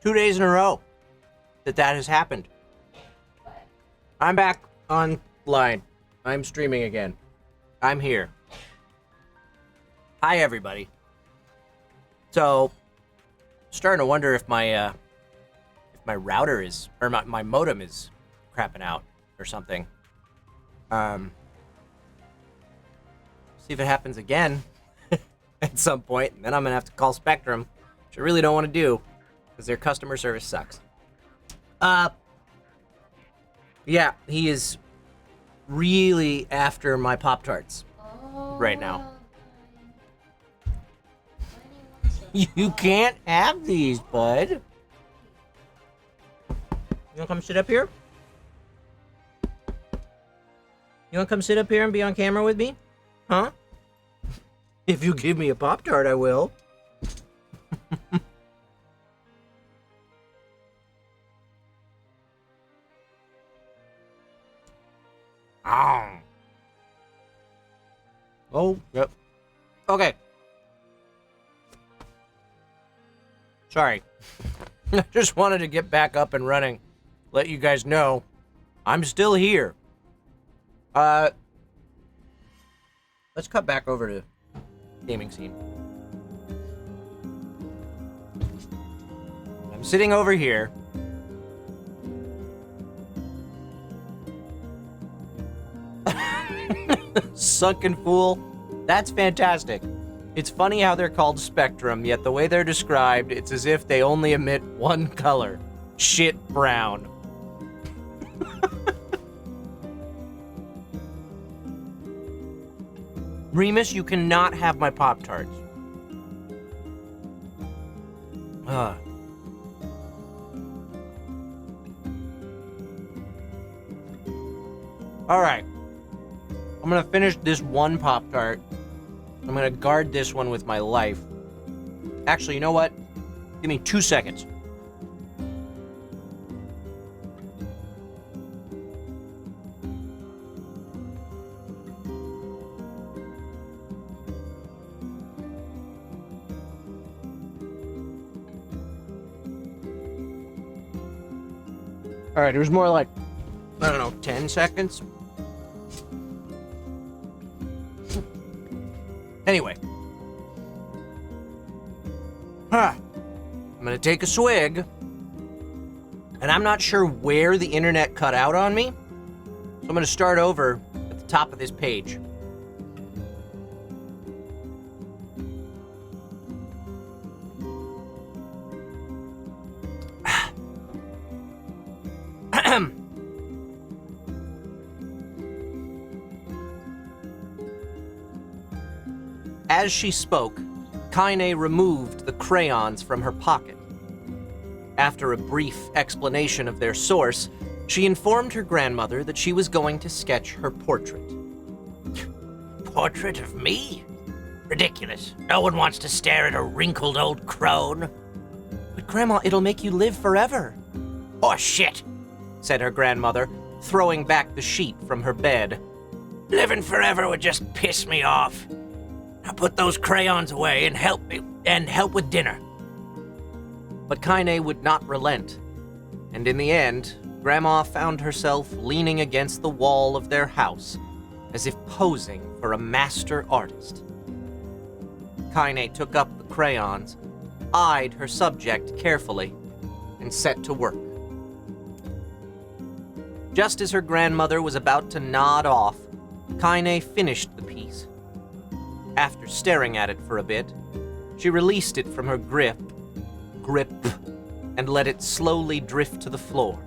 2 days in a row that has happened. I'm back online. I'm streaming again. I'm here. Hi, everybody. So, starting to wonder if my router is, or my modem is crapping out or something. See if it happens again at some point, and then I'm gonna have to call Spectrum, which I really don't want to do, because their customer service sucks. Yeah, he is really after my Pop-Tarts right now. You can't have these, bud. You wanna come sit up here? You wanna come sit up here and be on camera with me? Huh? If you give me a Pop-Tart, I will. Oh, yep. Okay. Sorry. I just wanted to get back up and running. Let you guys know I'm still here. Let's cut back over to gaming scene. I'm sitting over here. Sunken fool. That's fantastic. It's funny how they're called Spectrum, yet the way they're described, it's as if they only emit one color. Shit brown. Remus, you cannot have my Pop-Tarts. Alright. I'm gonna finish this one Pop-Tart. I'm gonna guard this one with my life. Actually, you know what? Give me 2 seconds. Alright, it was more like, I don't know, 10 seconds? Anyway. I'm gonna take a swig. And I'm not sure where the internet cut out on me. So I'm gonna start over at the top of this page. As she spoke, Kaine removed the crayons from her pocket. After a brief explanation of their source, she informed her grandmother that she was going to sketch her portrait. Portrait of me? Ridiculous. No one wants to stare at a wrinkled old crone. But Grandma, it'll make you live forever. Oh, shit, said her grandmother, throwing back the sheet from her bed. Living forever would just piss me off. Now put those crayons away and help with dinner. But Kaine would not relent, and in the end, Grandma found herself leaning against the wall of their house, as if posing for a master artist. Kaine took up the crayons, eyed her subject carefully, and set to work. Just as her grandmother was about to nod off, Kaine finished the piece. After staring at it for a bit, she released it from her grip, and let it slowly drift to the floor.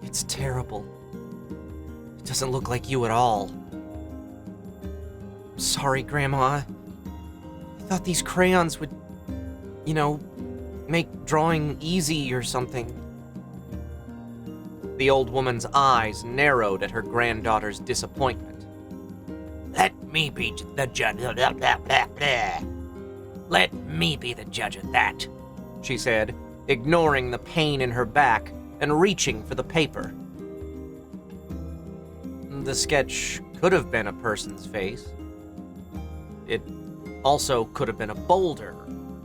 It's terrible. It doesn't look like you at all. I'm sorry, Grandma. I thought these crayons would, make drawing easy or something. The old woman's eyes narrowed at her granddaughter's disappointment. Let me be the judge. Let me be the judge of that, she said, ignoring the pain in her back and reaching for the paper. The sketch could have been a person's face. It also could have been a boulder,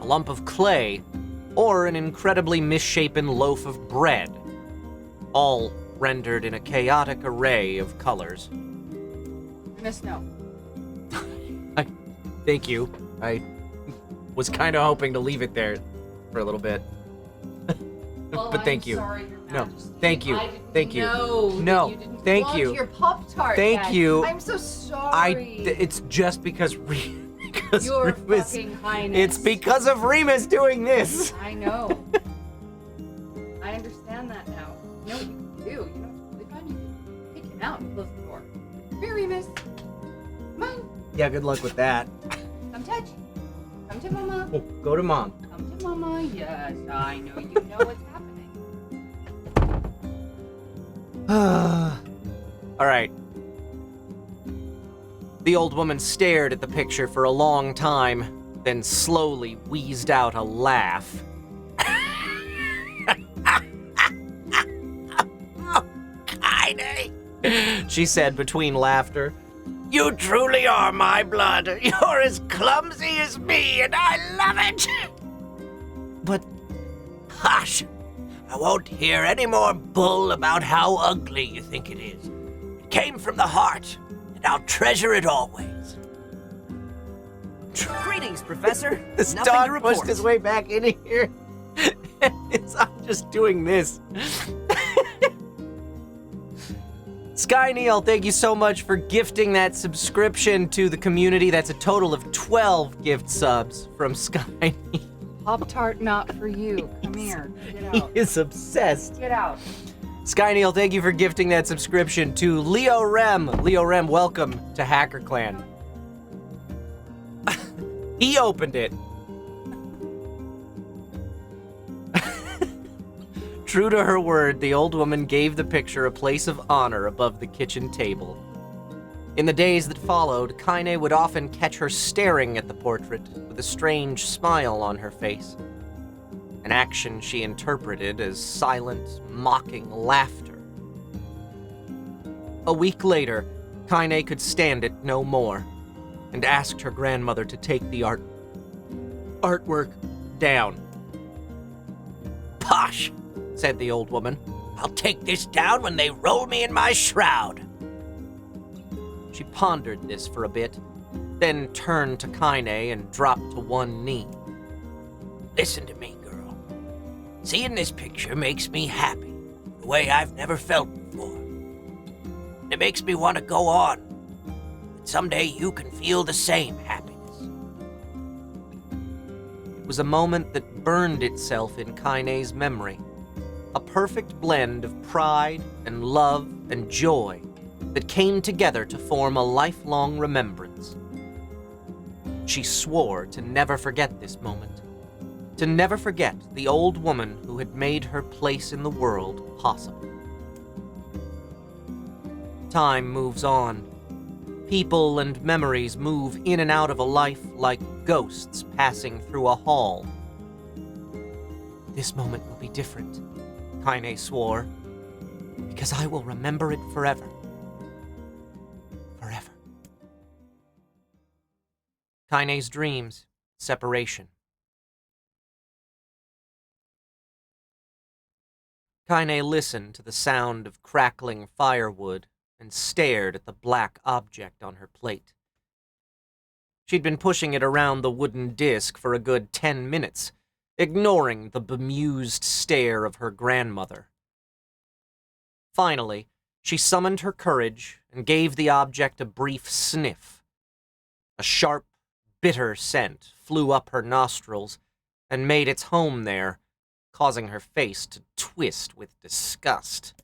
a lump of clay, or an incredibly misshapen loaf of bread, all rendered in a chaotic array of colors. Miss No. Thank you. I was kind of hoping to leave it there for a little bit. Well, but thank I'm you. Sorry, Your No, Majesty. thank you. Thank you. No, No, thank you. Your Pop-Tart Thank yet. you. I'm so sorry. It's just because Your Remus. fucking highness. It's because of Remus doing this. I know. I understand that now. You know what you can do? You know what's really fun? You can kick him out and close the door. Come here, Remus. Come on. Yeah, good luck with that. Come touch. Come to Mama. Oh, go to Mom. Come to Mama. Yes, I know you know what's happening. All right. The old woman stared at the picture for a long time, then slowly wheezed out a laugh. Kaine, She said between laughter. you truly are my blood. You're as clumsy as me, and I love it. But Hush! I won't hear any more bull about how ugly you think it is. It came from the heart, and I'll treasure it always. Greetings, Professor. this Nothing to dog report. pushed his way back in here. I'm just doing this. Sky Neil, thank you so much for gifting that subscription to the community. That's a total of 12 gift subs from Sky Neil. Pop-Tart not for you. Come here. Get He out. is obsessed. Get out. Sky Neil, thank you for gifting that subscription to Leo Rem. Leo Rem, welcome to Hacker Clan. He opened it. True to her word, the old woman gave the picture a place of honor above the kitchen table. In the days that followed, Kaine would often catch her staring at the portrait with a strange smile on her face, an action she interpreted as silent, mocking laughter. A week later, Kaine could stand it no more, and asked her grandmother to take the artwork down. Posh! Said the old woman. I'll take this down when they roll me in my shroud. She pondered this for a bit, then turned to Kaine and dropped to one knee. Listen to me, girl. Seeing this picture makes me happy, the way I've never felt before. And it makes me want to go on. That someday you can feel the same happiness. It was a moment that burned itself in Kaine's memory, a perfect blend of pride and love and joy that came together to form a lifelong remembrance. She swore to never forget this moment, to never forget the old woman who had made her place in the world possible. Time moves on. People and memories move in and out of a life like ghosts passing through a hall. This moment will be different, Kaine swore, because I will remember it forever. Forever. Kaine's dreams, separation. Kaine listened to the sound of crackling firewood and stared at the black object on her plate. She'd been pushing it around the wooden disc for a good 10 minutes, ignoring the bemused stare of her grandmother. Finally, she summoned her courage and gave the object a brief sniff. A sharp, bitter scent flew up her nostrils and made its home there, causing her face to twist with disgust.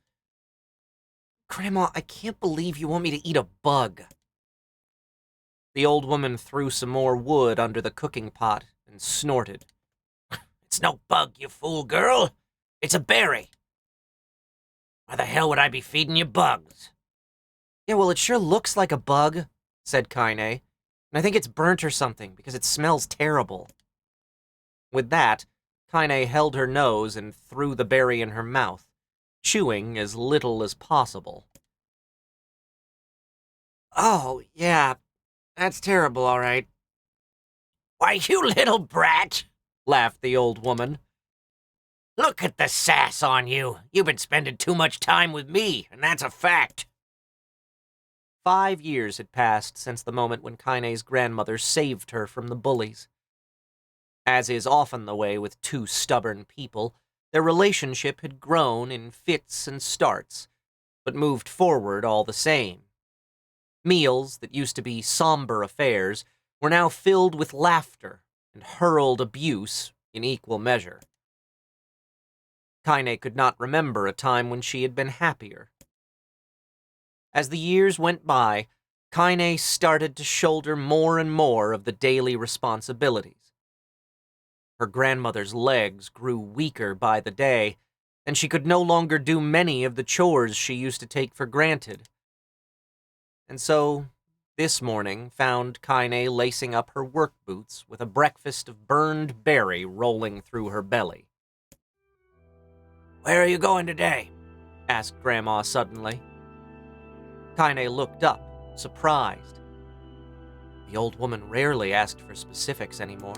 Grandma, I can't believe you want me to eat a bug. The old woman threw some more wood under the cooking pot and snorted. It's no bug, you fool girl. It's a berry. Why the hell would I be feeding you bugs? Yeah, well, it sure looks like a bug, said Kaine, and I think it's burnt or something because it smells terrible. With that, Kaine held her nose and threw the berry in her mouth, chewing as little as possible. Oh, yeah, that's terrible, all right. Why, you little brat, Laughed the old woman. Look at the sass on you. You've been spending too much time with me, and that's a fact. 5 years had passed since the moment when Kaine's grandmother saved her from the bullies. As is often the way with two stubborn people, their relationship had grown in fits and starts, but moved forward all the same. Meals that used to be somber affairs were now filled with laughter and hurled abuse in equal measure. Kaine could not remember a time when she had been happier. As the years went by, Kaine started to shoulder more and more of the daily responsibilities. Her grandmother's legs grew weaker by the day, and she could no longer do many of the chores she used to take for granted. And so, this morning found Kaine lacing up her work boots with a breakfast of burned berry rolling through her belly. Where are you going today? Asked Grandma suddenly. Kaine looked up, surprised. The old woman rarely asked for specifics anymore.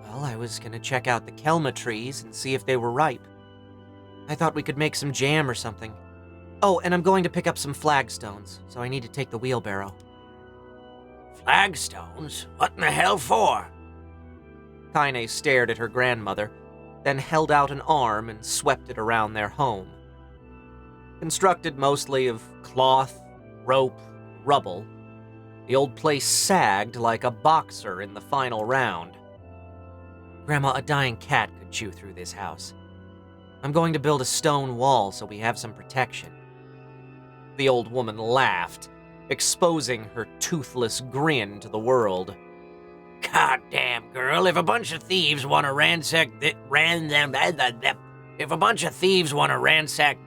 Well, I was going to check out the kelma trees and see if they were ripe. I thought we could make some jam or something. Oh, and I'm going to pick up some flagstones, so I need to take the wheelbarrow. Flagstones? What in the hell for? Kaine stared at her grandmother, then held out an arm and swept it around their home. Constructed mostly of cloth, rope, rubble, the old place sagged like a boxer in the final round. Grandma, a dying cat could chew through this house. I'm going to build a stone wall so we have some protection. The old woman laughed, exposing her toothless grin to the world. Goddamn, girl, if a bunch of thieves want to ransack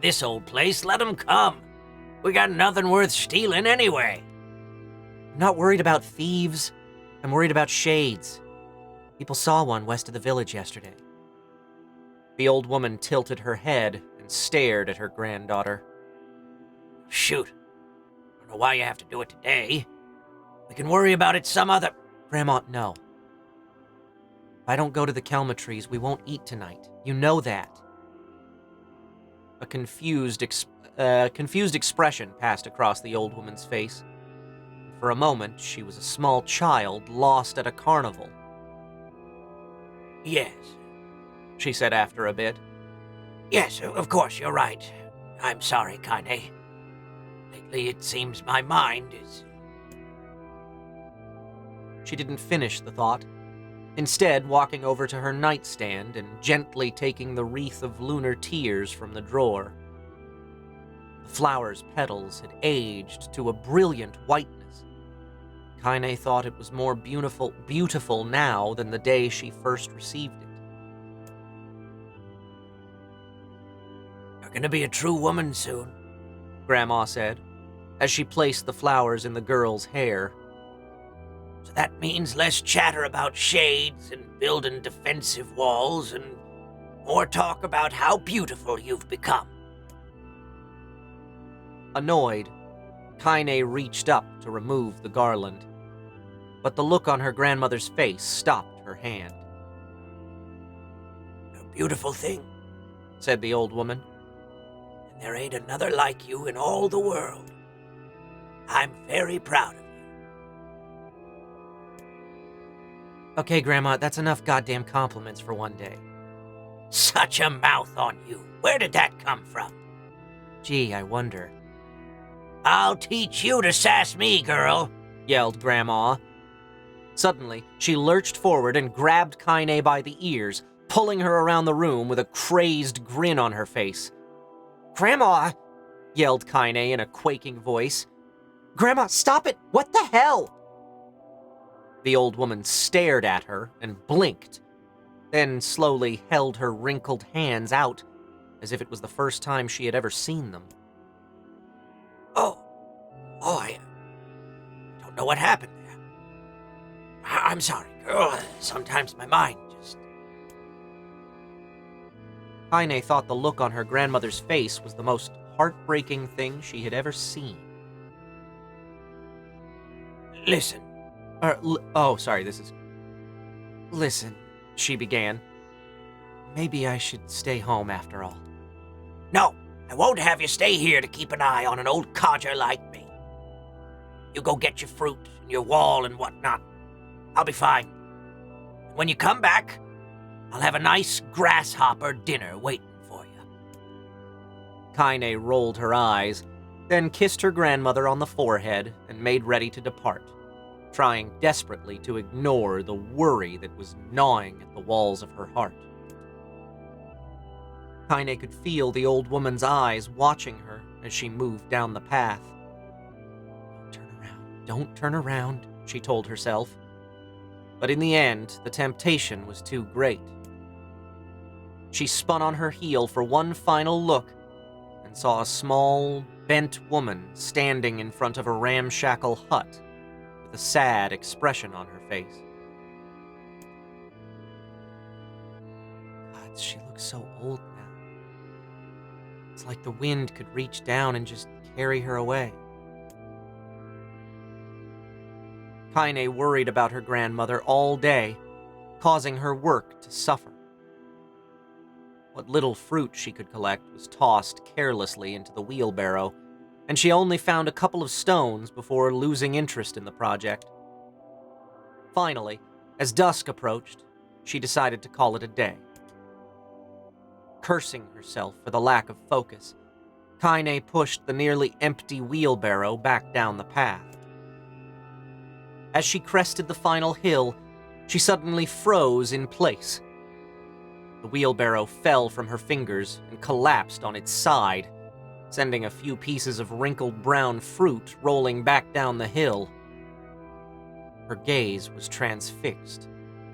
this old place, let them come. We got nothing worth stealing anyway. I'm not worried about thieves. I'm worried about shades. People saw one west of the village yesterday. The old woman tilted her head and stared at her granddaughter. Shoot. I don't know why you have to do it today. We can worry about it some other... Grandma, no. If I don't go to the kelma trees, we won't eat tonight. You know that. A confused expression passed across the old woman's face. For a moment, she was a small child lost at a carnival. Yes, she said after a bit. Yes, of course, you're right. I'm sorry, Kaine. Lately, it seems my mind is... She didn't finish the thought, instead walking over to her nightstand and gently taking the wreath of lunar tears from the drawer. The flower's petals had aged to a brilliant whiteness. Kaine thought it was more beautiful now than the day she first received it. You're gonna be a true woman soon, Grandma said, as she placed the flowers in the girl's hair. So that means less chatter about shades and building defensive walls and more talk about how beautiful you've become. Annoyed, Kaine reached up to remove the garland, but the look on her grandmother's face stopped her hand. You're a beautiful thing, said the old woman. And there ain't another like you in all the world. I'm very proud of you. Okay, Grandma, that's enough goddamn compliments for one day. Such a mouth on you. Where did that come from? Gee, I wonder. I'll teach you to sass me, girl, yelled Grandma. Suddenly, she lurched forward and grabbed Kaine by the ears, pulling her around the room with a crazed grin on her face. Grandma, yelled Kaine in a quaking voice. Grandma, stop it! What the hell? The old woman stared at her and blinked, then slowly held her wrinkled hands out as if it was the first time she had ever seen them. I don't know what happened there. I'm sorry, girl. Sometimes my mind just... Kaine thought the look on her grandmother's face was the most heartbreaking thing she had ever seen. Listen. Listen, she began. Maybe I should stay home after all. No, I won't have you stay here to keep an eye on an old codger like me. You go get your fruit and your wall and whatnot. I'll be fine. When you come back, I'll have a nice grasshopper dinner waiting for you. Kaine rolled her eyes, then kissed her grandmother on the forehead and made ready to depart, trying desperately to ignore the worry that was gnawing at the walls of her heart. Kaine could feel the old woman's eyes watching her as she moved down the path. Don't turn around, she told herself. But in the end, the temptation was too great. She spun on her heel for one final look and saw a small, bent woman standing in front of a ramshackle hut with a sad expression on her face. God, she looks so old now. It's like the wind could reach down and just carry her away. Kaine worried about her grandmother all day, causing her work to suffer. What little fruit she could collect was tossed carelessly into the wheelbarrow, and she only found a couple of stones before losing interest in the project. Finally, as dusk approached, she decided to call it a day. Cursing herself for the lack of focus, Kaine pushed the nearly empty wheelbarrow back down the path. As she crested the final hill, she suddenly froze in place. The wheelbarrow fell from her fingers and collapsed on its side, sending a few pieces of wrinkled brown fruit rolling back down the hill. Her gaze was transfixed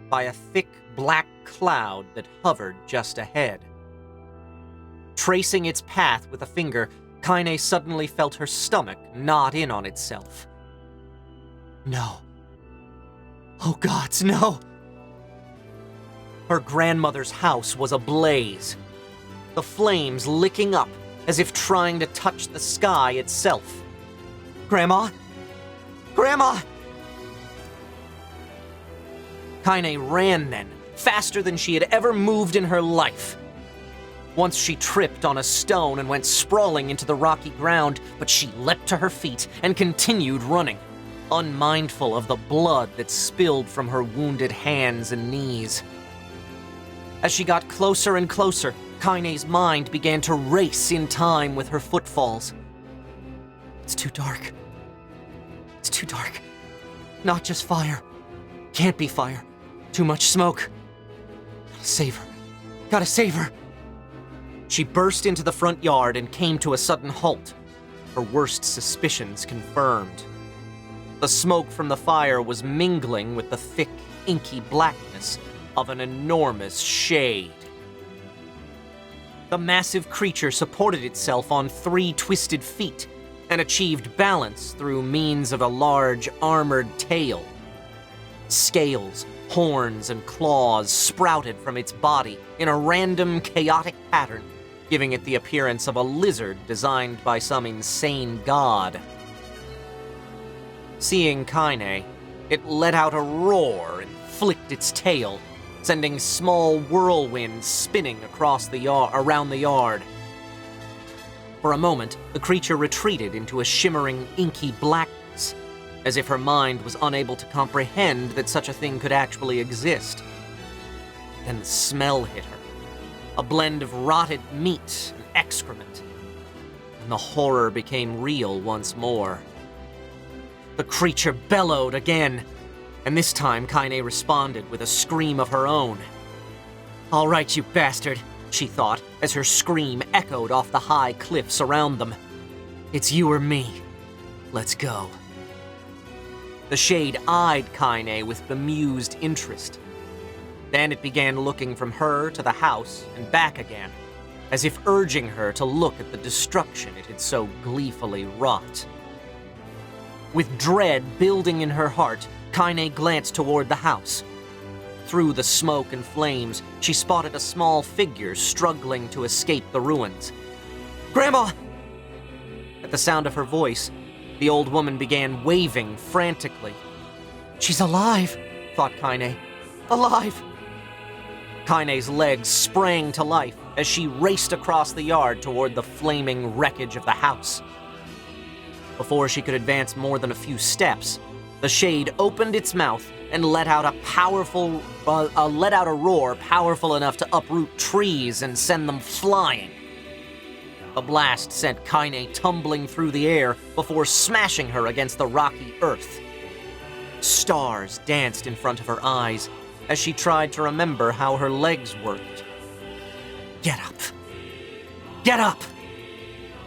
by a thick black cloud that hovered just ahead. Tracing its path with a finger, Kaine suddenly felt her stomach knot in on itself. No. Oh gods, no! Her grandmother's house was ablaze, the flames licking up as if trying to touch the sky itself. Grandma? Grandma! Kaine ran then, faster than she had ever moved in her life. Once she tripped on a stone and went sprawling into the rocky ground, but she leapt to her feet and continued running, unmindful of the blood that spilled from her wounded hands and knees. As she got closer and closer, Kaine's mind began to race in time with her footfalls. It's too dark. It's too dark. Not just fire. Can't be fire. Too much smoke. Gotta save her. Gotta save her. She burst into the front yard and came to a sudden halt, her worst suspicions confirmed. The smoke from the fire was mingling with the thick, inky blackness of an enormous shade. The massive creature supported itself on 3 twisted feet and achieved balance through means of a large, armored tail. Scales, horns, and claws sprouted from its body in a random, chaotic pattern, giving it the appearance of a lizard designed by some insane god. Seeing Kaine, it let out a roar and flicked its tail, sending small whirlwinds spinning across around the yard. For a moment, the creature retreated into a shimmering, inky blackness, as if her mind was unable to comprehend that such a thing could actually exist. Then the smell hit her, a blend of rotted meat and excrement, and the horror became real once more. The creature bellowed again, and this time Kaine responded with a scream of her own. "All right, you bastard," she thought, as her scream echoed off the high cliffs around them. "It's you or me. Let's go." The shade eyed Kaine with bemused interest. Then it began looking from her to the house and back again, as if urging her to look at the destruction it had so gleefully wrought. With dread building in her heart, Kaine glanced toward the house. Through the smoke and flames, she spotted a small figure struggling to escape the ruins. "Grandma!" At the sound of her voice, the old woman began waving frantically. "She's alive," thought Kaine. "Alive! Kaine's legs sprang to life as she raced across the yard toward the flaming wreckage of the house. Before she could advance more than a few steps, the shade opened its mouth and let out a roar powerful enough to uproot trees and send them flying. The blast sent Kaine tumbling through the air before smashing her against the rocky earth. Stars danced in front of her eyes as she tried to remember how her legs worked. Get up! Get up!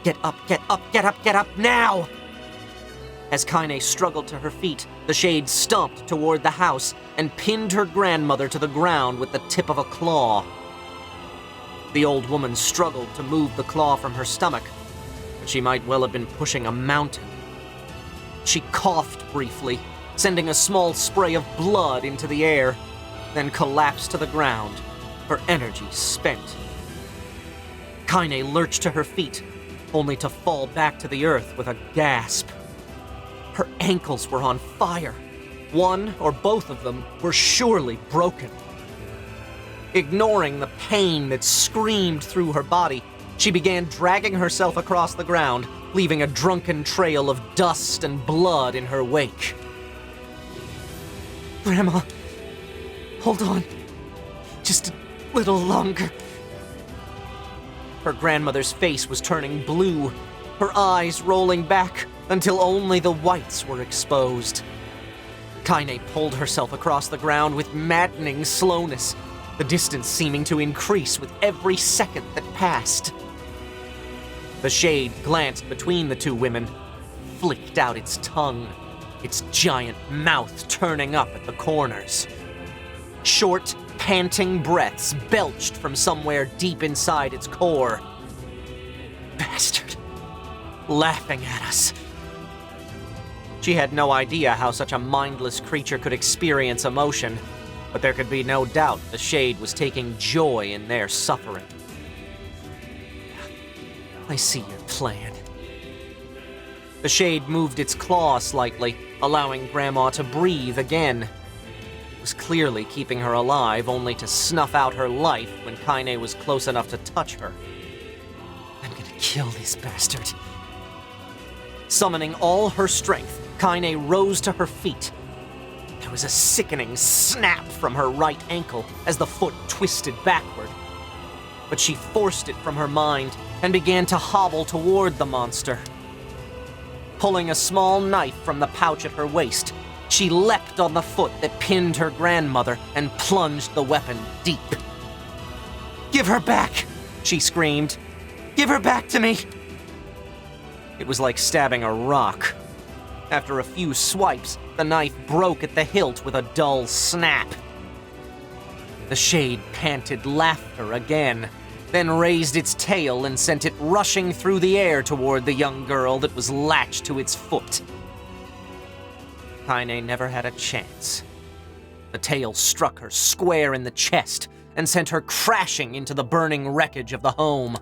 Get up, get up, get up, get up, now! As Kaine struggled to her feet, the shade stomped toward the house and pinned her grandmother to the ground with the tip of a claw. The old woman struggled to move the claw from her stomach, but she might well have been pushing a mountain. She coughed briefly, sending a small spray of blood into the air, then collapsed to the ground, her energy spent. Kaine lurched to her feet, only to fall back to the earth with a gasp. Her ankles were on fire. One or both of them were surely broken. Ignoring the pain that screamed through her body, she began dragging herself across the ground, leaving a drunken trail of dust and blood in her wake. Grandma, hold on. Just a little longer. Her grandmother's face was turning blue, her eyes rolling back until only the whites were exposed. Kaine pulled herself across the ground with maddening slowness, the distance seeming to increase with every second that passed. The shade glanced between the two women, flicked out its tongue, its giant mouth turning up at the corners. Short, panting breaths belched from somewhere deep inside its core. Bastard. Laughing at us. She had no idea how such a mindless creature could experience emotion, but there could be no doubt the shade was taking joy in their suffering. I see your plan. The shade moved its claw slightly, allowing Grandma to breathe again. It was clearly keeping her alive, only to snuff out her life when Kaine was close enough to touch her. I'm gonna kill this bastard. Summoning all her strength, Kaine rose to her feet. There was a sickening snap from her right ankle as the foot twisted backward. But she forced it from her mind and began to hobble toward the monster. Pulling a small knife from the pouch at her waist, she leapt on the foot that pinned her grandmother and plunged the weapon deep. "Give her back!" she screamed. "Give her back to me!" It was like stabbing a rock. After a few swipes, the knife broke at the hilt with a dull snap. The shade panted laughter again, then raised its tail and sent it rushing through the air toward the young girl that was latched to its foot. Kaine never had a chance. The tail struck her square in the chest and sent her crashing into the burning wreckage of the home.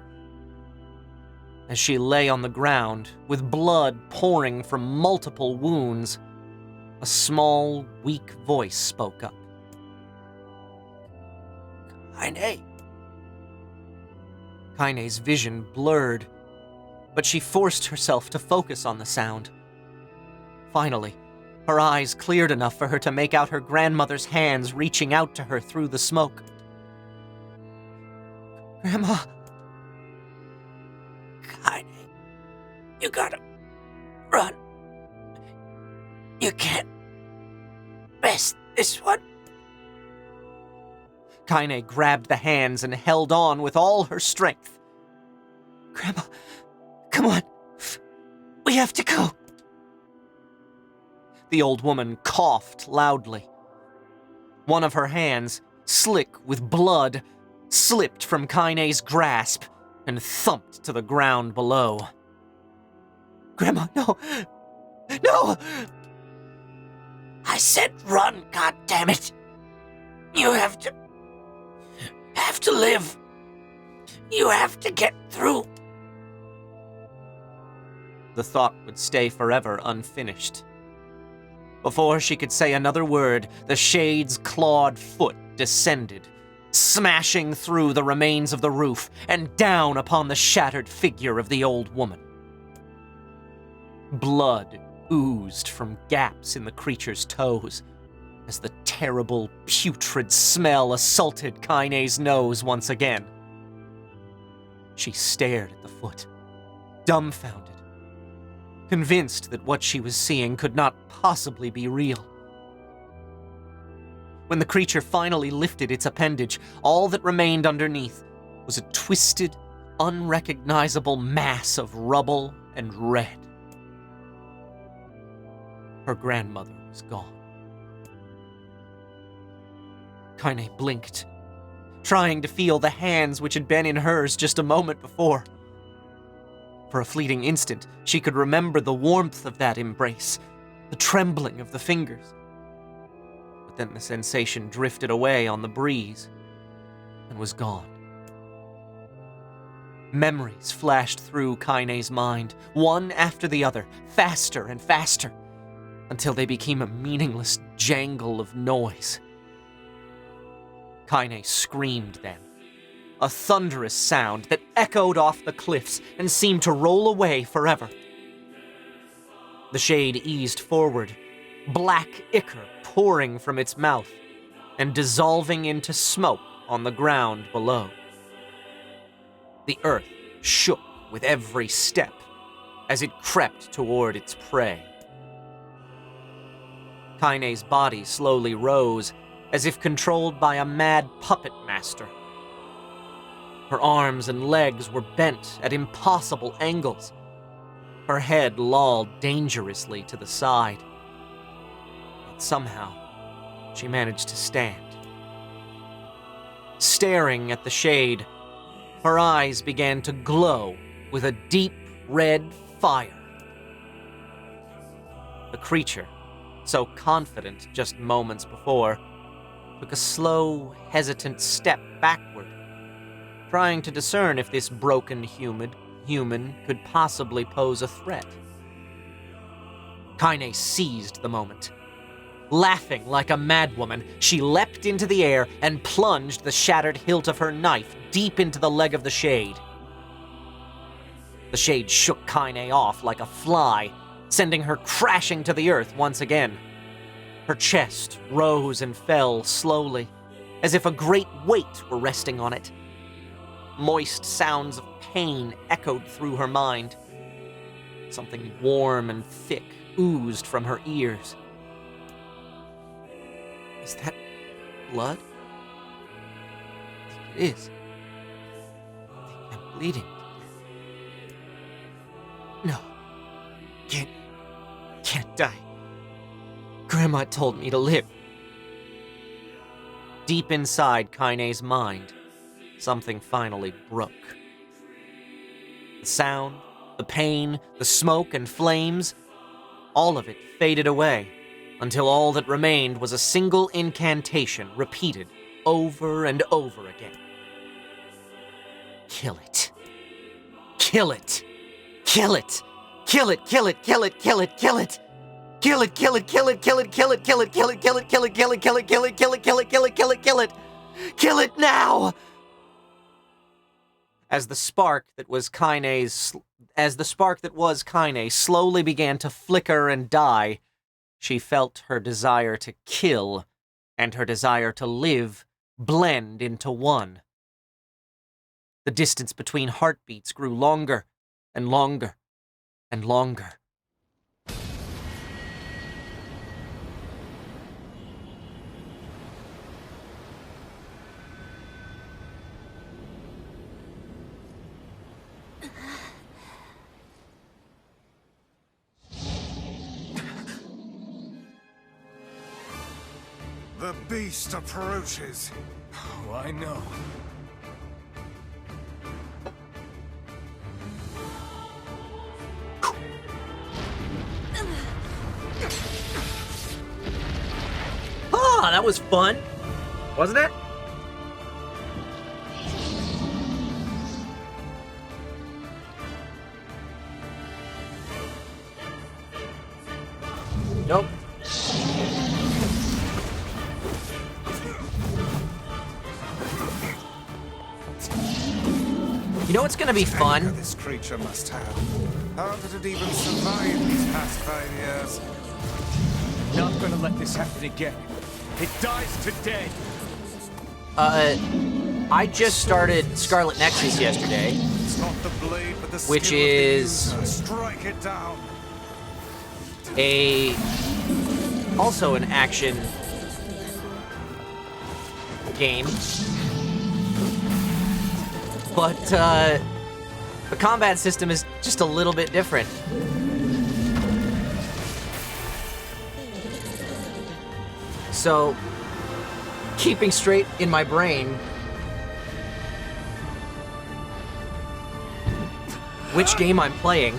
As she lay on the ground, with blood pouring from multiple wounds, a small, weak voice spoke up. Kaine? Kaine's vision blurred, but she forced herself to focus on the sound. Finally, her eyes cleared enough for her to make out her grandmother's hands reaching out to her through the smoke. Grandma... Kaine, you gotta run. You can't miss this one. Kaine grabbed the hands and held on with all her strength. Grandma, come on. We have to go. The old woman coughed loudly. One of her hands, slick with blood, slipped from Kaine's grasp and thumped to the ground below. Grandma, no! No! I said run, goddammit! You have to live. You have to get through. The thought would stay forever unfinished. Before she could say another word, the shade's clawed foot descended, smashing through the remains of the roof and down upon the shattered figure of the old woman. Blood oozed from gaps in the creature's toes as the terrible, putrid smell assaulted Kaine's nose once again. She stared at the foot, dumbfounded, convinced that what she was seeing could not possibly be real. When the creature finally lifted its appendage, all that remained underneath was a twisted, unrecognizable mass of rubble and red. Her grandmother was gone. Kaine blinked, trying to feel the hands which had been in hers just a moment before. For a fleeting instant, she could remember the warmth of that embrace, the trembling of the fingers. But then the sensation drifted away on the breeze and was gone. Memories flashed through Kaine's mind, one after the other, faster and faster, until they became a meaningless jangle of noise. Kaine screamed then, a thunderous sound that echoed off the cliffs and seemed to roll away forever. The shade eased forward, black ichor pouring from its mouth and dissolving into smoke on the ground below. The earth shook with every step as it crept toward its prey. Kaine's body slowly rose, as if controlled by a mad puppet master. Her arms and legs were bent at impossible angles. Her head lolled dangerously to the side. Yet somehow, she managed to stand. Staring at the shade, her eyes began to glow with a deep red fire. The creature, so confident just moments before, took a slow, hesitant step backward, trying to discern if this broken human could possibly pose a threat. Kaine seized the moment. Laughing like a madwoman, she leapt into the air and plunged the shattered hilt of her knife deep into the leg of the shade. The shade shook Kaine off like a fly, sending her crashing to the earth once again. Her chest rose and fell slowly, as if a great weight were resting on it. Moist sounds of pain echoed through her mind. Something warm and thick oozed from her ears. Is that blood? I think it is. I think I'm bleeding. No. Can't die. Grandma told me to live. Deep inside Kaine's mind, something finally broke. The sound, the pain, the smoke and flames, all of it faded away, until all that remained was a single incantation repeated over and over again. Kill it. Kill it. Kill it. Kill it, kill it, kill it, kill it, kill it. Kill it, kill it, kill it, kill it, kill it, kill it, kill it, kill it, kill it, kill it, kill it, kill it, kill it, kill it, kill it, kill it, kill it. Kill it now! As the spark that was Kaine slowly began to flicker and die, she felt her desire to kill and her desire to live blend into one. The distance between heartbeats grew longer and longer and longer. The beast approaches. Oh, I know. Ah, that was fun, wasn't it? Nope. You know what's gonna be Anger fun? this creature must have. How did it even survive these past 5 years? Not gonna let this happen again. It dies today. I just started Scarlet Nexus yesterday, It's not the blade, but the which skill of the is user. Strike it down. also an action game. But, the combat system is just a little bit different. So, keeping straight in my brain which game I'm playing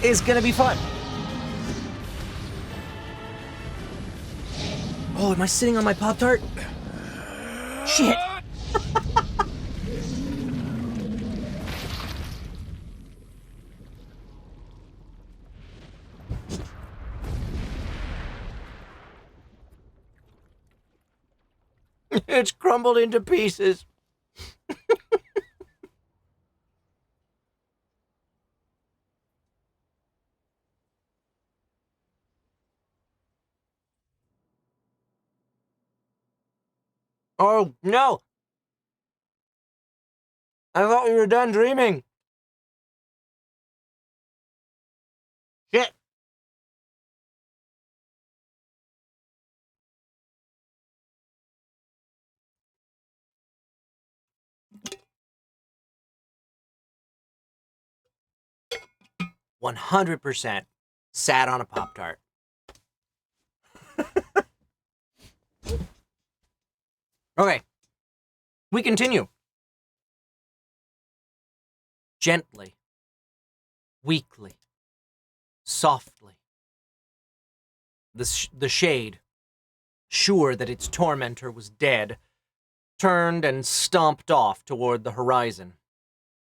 is gonna be fun. Oh, am I sitting on my Pop-Tart? Shit. It's crumbled into pieces. Oh, no. I thought we were done dreaming. Shit. %100% sat on a Pop-Tart. Okay. We continue. Gently. Weakly. Softly. The shade, sure that its tormentor was dead, turned and stomped off toward the horizon,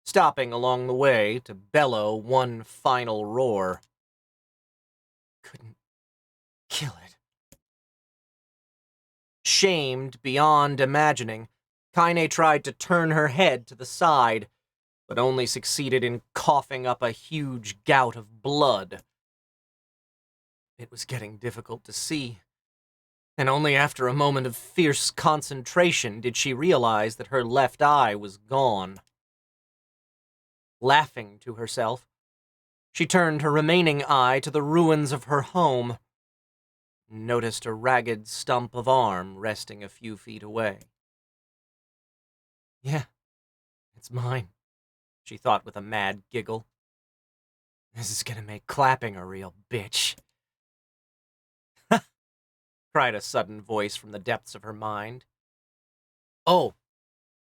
stopping along the way to bellow one final roar. Couldn't kill it. Shamed beyond imagining, Kaine tried to turn her head to the side, but only succeeded in coughing up a huge gout of blood. It was getting difficult to see, and only after a moment of fierce concentration did she realize that her left eye was gone. Laughing to herself, she turned her remaining eye to the ruins of her home, and noticed a ragged stump of arm resting a few feet away. Yeah, it's mine, she thought with a mad giggle. This is gonna make clapping a real bitch. Cried a sudden voice from the depths of her mind. Oh,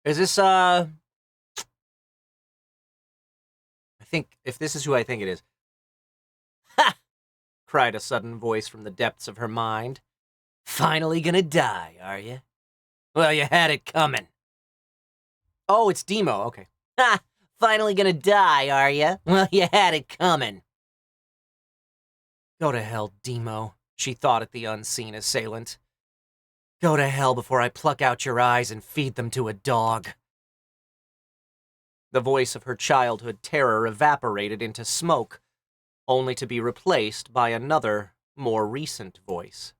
is this, I think, if this is who I think it is. Ha! Cried a sudden voice from the depths of her mind. Finally gonna die, are you? Well, you had it coming. Oh, it's Demo, okay. Ha! Finally gonna die, are you? Well, you had it coming. Go to hell, Demo, she thought at the unseen assailant. Go to hell before I pluck out your eyes and feed them to a dog. The voice of her childhood terror evaporated into smoke, only to be replaced by another, more recent voice.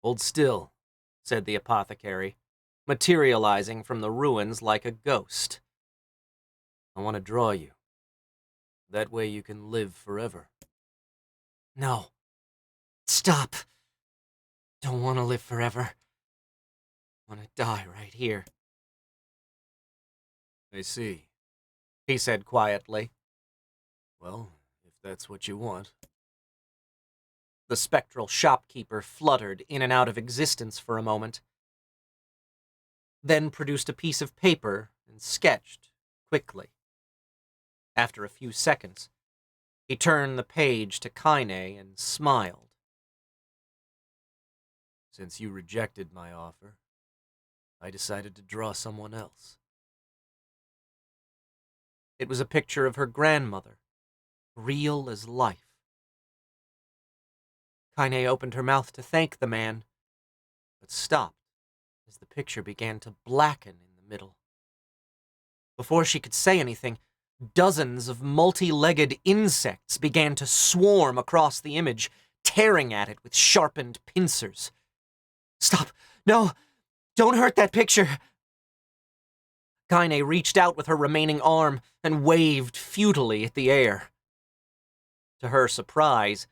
Hold still, said the apothecary, materializing from the ruins like a ghost. I want to draw you. That way you can live forever. No. Stop. Don't want to live forever. I want to die right here. I see, he said quietly. Well, if that's what you want. The spectral shopkeeper fluttered in and out of existence for a moment, then produced a piece of paper and sketched quickly. After a few seconds, he turned the page to Kaine and smiled. Since you rejected my offer, I decided to draw someone else. It was a picture of her grandmother, real as life. Kaine opened her mouth to thank the man, but stopped as the picture began to blacken in the middle. Before she could say anything, dozens of multi-legged insects began to swarm across the image, tearing at it with sharpened pincers. "Stop! No! Don't hurt that picture!" Kaine reached out with her remaining arm and waved futilely at the air. To her surprise,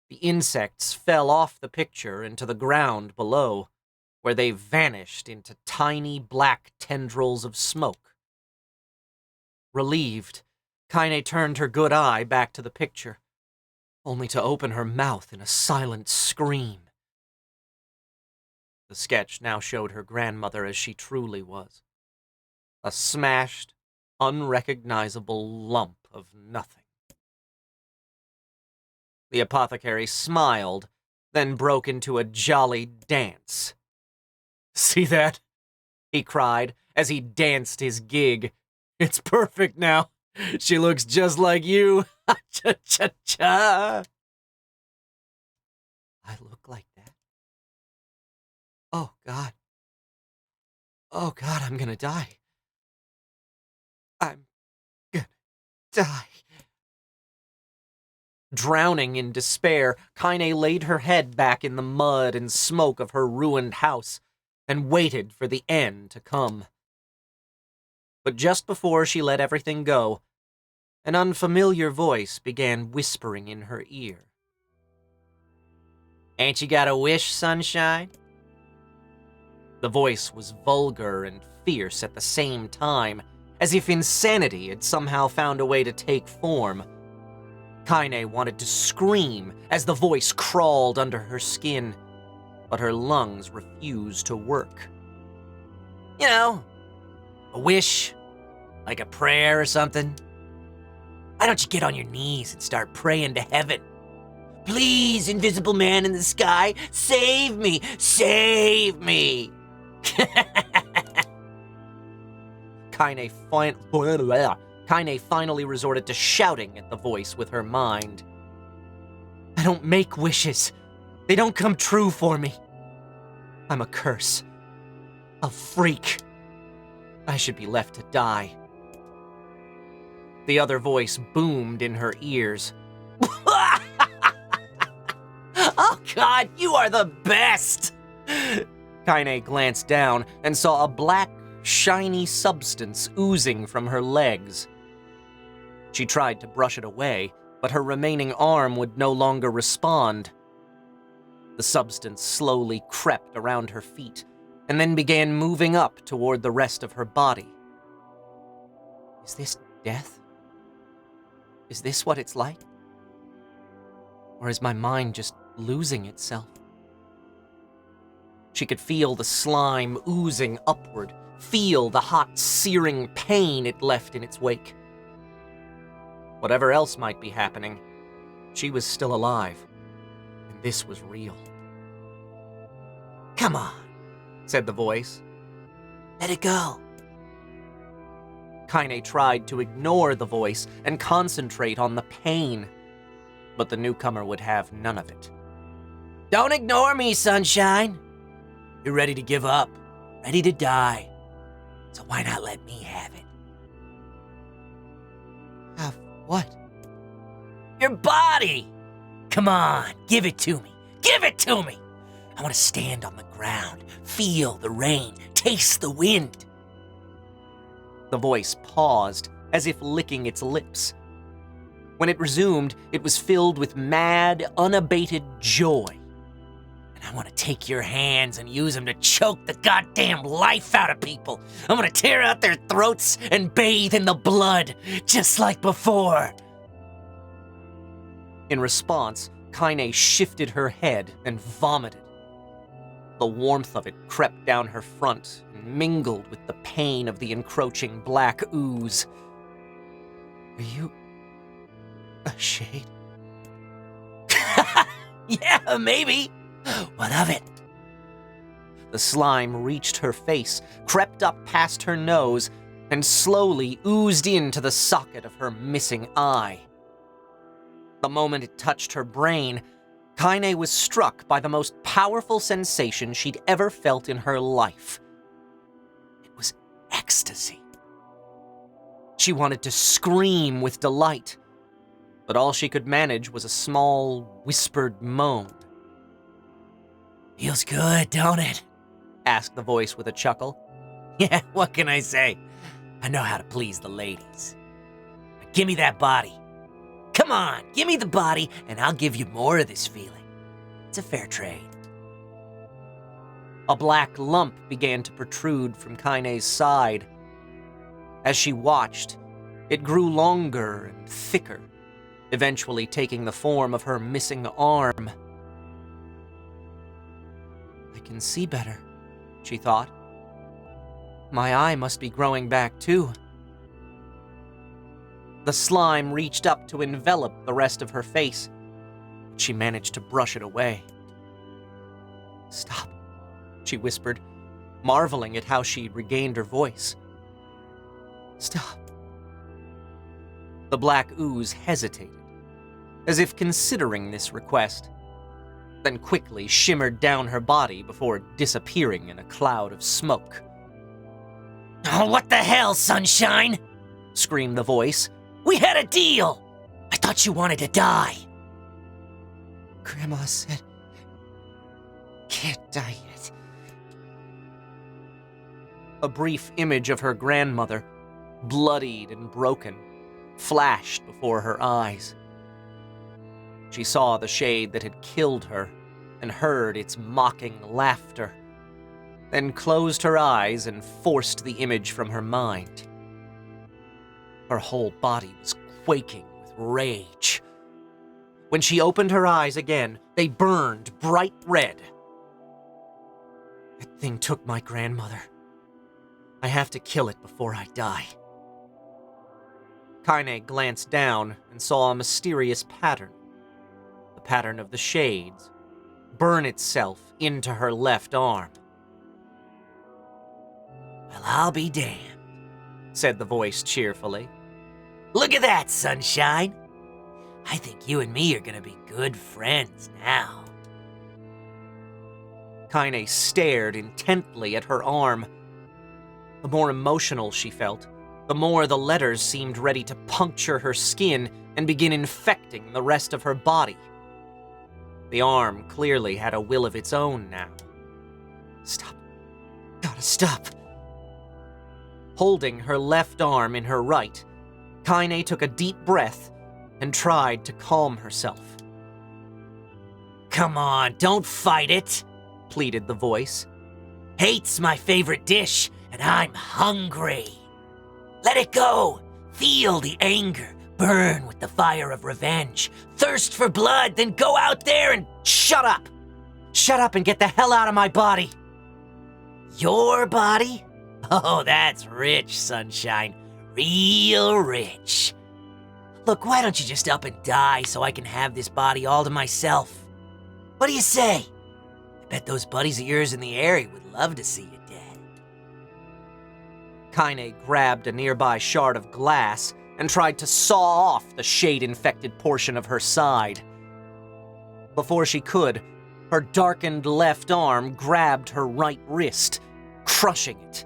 the insects fell off the picture into the ground below, where they vanished into tiny black tendrils of smoke. Relieved, Kaine turned her good eye back to the picture, only to open her mouth in a silent scream. The sketch now showed her grandmother as she truly was. A smashed, unrecognizable lump of nothing. The apothecary smiled, then broke into a jolly dance. "See that?" he cried as he danced his gig. "It's perfect now. She looks just like you. Cha-cha-cha." "I look like that? Oh, God. Oh, God, I'm gonna die. I'm gonna die." Drowning in despair, Kaine laid her head back in the mud and smoke of her ruined house and waited for the end to come. But just before she let everything go, an unfamiliar voice began whispering in her ear. "Ain't you got a wish, sunshine?" The voice was vulgar and fierce at the same time, as if insanity had somehow found a way to take form. Kaine wanted to scream as the voice crawled under her skin, but her lungs refused to work. You know, a wish, like a prayer or something. Why don't you get on your knees and start praying to heaven? "Please, invisible man in the sky, save me, save me." Kaine finally resorted to shouting at the voice with her mind. "I don't make wishes. They don't come true for me. I'm a curse. A freak. I should be left to die." The other voice boomed in her ears. Oh God, you are the best! Kaine glanced down and saw a black, shiny substance oozing from her legs. She tried to brush it away, but her remaining arm would no longer respond. The substance slowly crept around her feet and then began moving up toward the rest of her body. Is this death? Is this what it's like? Or is my mind just losing itself? She could feel the slime oozing upward, feel the hot, searing pain it left in its wake. Whatever else might be happening, she was still alive, and this was real. "Come on," said the voice. "let it go." Kaine tried to ignore the voice and concentrate on the pain, but the newcomer would have none of it. "Don't ignore me, sunshine. You're ready to give up, ready to die. So why not let me have it?" Have what? "Your body! Come on, give it to me. Give it to me! I want to stand on the ground, feel the rain, taste the wind." The voice paused, as if licking its lips. When it resumed, it was filled with mad, unabated joy. "And I want to take your hands and use them to choke the goddamn life out of people. I'm going to tear out their throats and bathe in the blood, just like before." In response, Kaine shifted her head and vomited. The warmth of it crept down her front and mingled with the pain of the encroaching black ooze. Are you a shade? Yeah, maybe. What of it? The slime reached her face, crept up past her nose, and slowly oozed into the socket of her missing eye. The moment it touched her brain, Kaine was struck by the most powerful sensation she'd ever felt in her life. It was ecstasy. She wanted to scream with delight, but all she could manage was a small, whispered moan. Feels good, don't it? Asked the voice with a chuckle. Yeah, what can I say? I know how to please the ladies. Now, give me that body. Come on, give me the body, and I'll give you more of this feeling. It's a fair trade. A black lump began to protrude from Kaine's side. As she watched, it grew longer and thicker, eventually taking the form of her missing arm. I can see better, she thought. My eye must be growing back too. The slime reached up to envelop the rest of her face, but she managed to brush it away. Stop, she whispered, marveling at how she regained her voice. Stop. The black ooze hesitated, as if considering this request, then quickly shimmered down her body before disappearing in a cloud of smoke. Oh, what the hell, Sunshine? Screamed the voice. We had a deal! I thought you wanted to die. Grandma said, can't die yet. A brief image of her grandmother, bloodied and broken, flashed before her eyes. She saw the shade that had killed her and heard its mocking laughter, then closed her eyes and forced the image from her mind. Her whole body was quaking with rage. When she opened her eyes again, they burned bright red. That thing took my grandmother. I have to kill it before I die. Kaine glanced down and saw a mysterious pattern. The pattern of the shades burn itself into her left arm. Well, I'll be damned, said the voice cheerfully. Look at that, Sunshine. I think you and me are gonna be good friends now. Kaine stared intently at her arm. The more emotional she felt, the more the letters seemed ready to puncture her skin and begin infecting the rest of her body. The arm clearly had a will of its own now. Stop. Gotta stop. Holding her left arm in her right, Kaine took a deep breath and tried to calm herself. Come on, don't fight it, pleaded the voice. Hate's my favorite dish, and I'm hungry. Let it go. Feel the anger. Burn with the fire of revenge. Thirst for blood, then go out there and shut up. Shut up and get the hell out of my body. Your body? Oh, that's rich, Sunshine. Real rich. Look, why don't you just up and die so I can have this body all to myself? What do you say? I bet those buddies of yours in the area would love to see you dead. Kaine grabbed a nearby shard of glass and tried to saw off the shade-infected portion of her side. Before she could, her darkened left arm grabbed her right wrist, crushing it.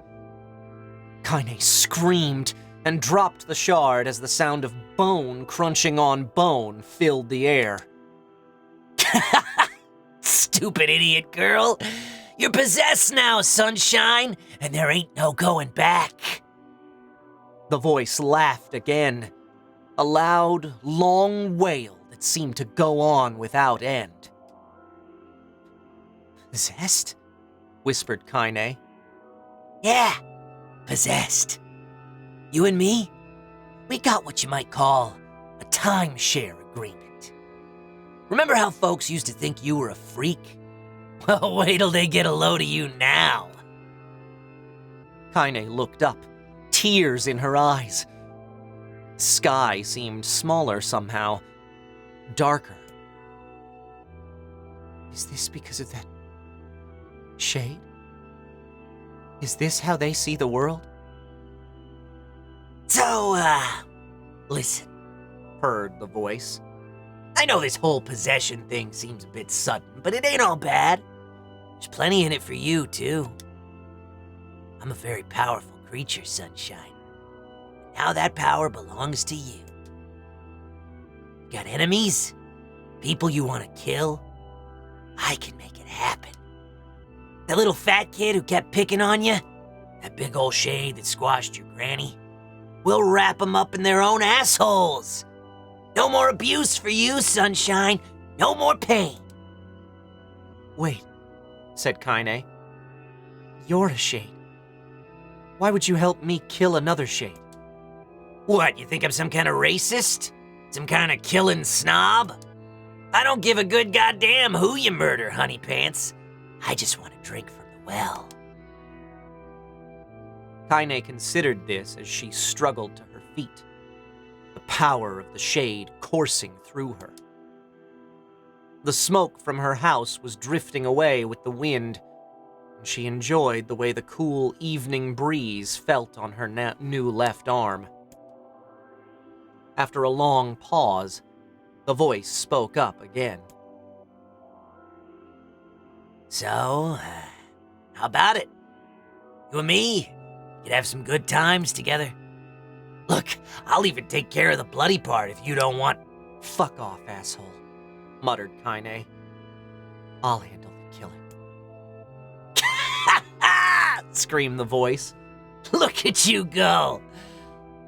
Kaine screamed and dropped the shard as the sound of bone crunching on bone filled the air. Stupid idiot girl. You're possessed now, Sunshine, and there ain't no going back. The voice laughed again, a loud, long wail that seemed to go on without end. Possessed? Whispered Kaine. Yeah, possessed. You and me, we got what you might call a timeshare agreement. Remember how folks used to think you were a freak? Well, wait till they get a load of you now. Kaine looked up, tears in her eyes. The sky seemed smaller somehow, darker. Is this because of that shade? Is this how they see the world? So, listen, purred the voice. I know this whole possession thing seems a bit sudden, but it ain't all bad. There's plenty in it for you, too. I'm a very powerful creature, Sunshine. Now that power belongs to you. Got enemies? People you want to kill? I can make it happen. That little fat kid who kept picking on you? That big old shade that squashed your granny? We'll wrap them up in their own assholes. No more abuse for you, sunshine. No more pain. Wait, said Kaine. You're a shade. Why would you help me kill another shade? What, you think I'm some kind of racist? Some kind of killing snob? I don't give a good goddamn who you murder, honey pants. I just want to drink from the well. Kaine considered this as she struggled to her feet, the power of the shade coursing through her. The smoke from her house was drifting away with the wind, and she enjoyed the way the cool evening breeze felt on her new left arm. After a long pause, the voice spoke up again. So, how about it? You and me could have some good times together. Look, I'll even take care of the bloody part if you don't want. Fuck off, asshole, muttered Kaine. I'll handle the killing. Screamed the voice. Look at you go.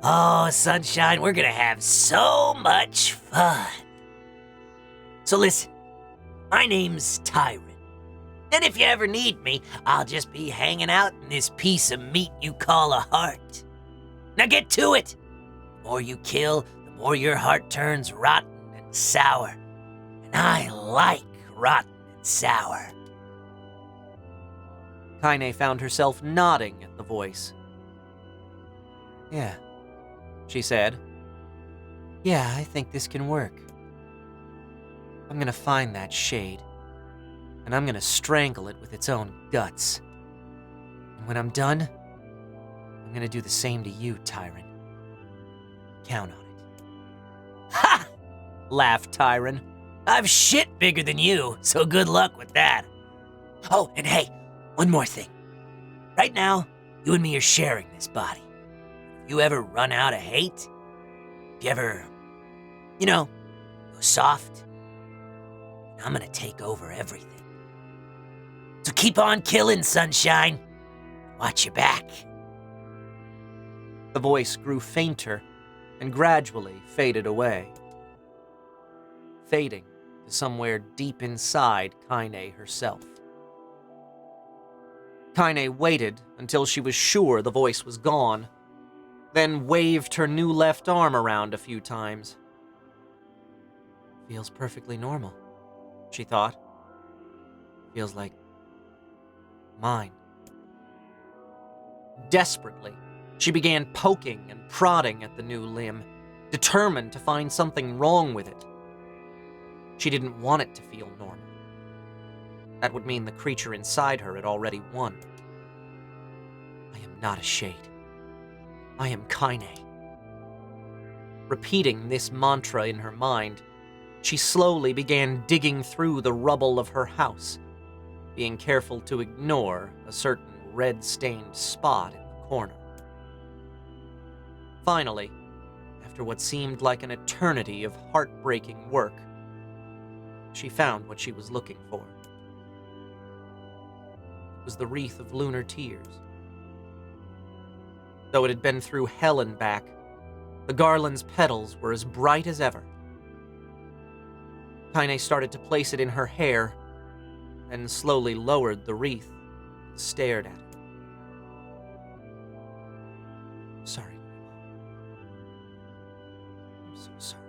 Oh, sunshine, we're gonna have so much fun. So listen, my name's Tyrann. And if you ever need me, I'll just be hanging out in this piece of meat you call a heart. Now get to it. The more you kill, the more your heart turns rotten and sour. And I like rotten and sour. Kaine found herself nodding at the voice. Yeah, she said. Yeah, I think this can work. I'm gonna find that shade, and I'm gonna strangle it with its own guts. And when I'm done, I'm gonna do the same to you, Tyrann. Count on it. Ha! Laughed Tyrann. I've shit bigger than you, so good luck with that. Oh, and hey, one more thing. Right now, you and me are sharing this body. If you ever run out of hate, if you ever, go soft, I'm gonna take over everything. So keep on killing, sunshine. Watch your back. The voice grew fainter and gradually faded away, fading to somewhere deep inside Kaine herself. Kaine waited until she was sure the voice was gone, then waved her new left arm around a few times. Feels perfectly normal, she thought. Feels like mine. Desperately, she began poking and prodding at the new limb, determined to find something wrong with it. She didn't want it to feel normal. That would mean the creature inside her had already won. I am not a shade. I am Kaine. Repeating this mantra in her mind, she slowly began digging through the rubble of her house, being careful to ignore a certain red-stained spot in the corner. Finally, after what seemed like an eternity of heartbreaking work, she found what she was looking for. It was the wreath of lunar tears. Though it had been through hell and back, the garland's petals were as bright as ever. Kaine started to place it in her hair, then slowly lowered the wreath and stared at it. Sorry. I'm so sorry.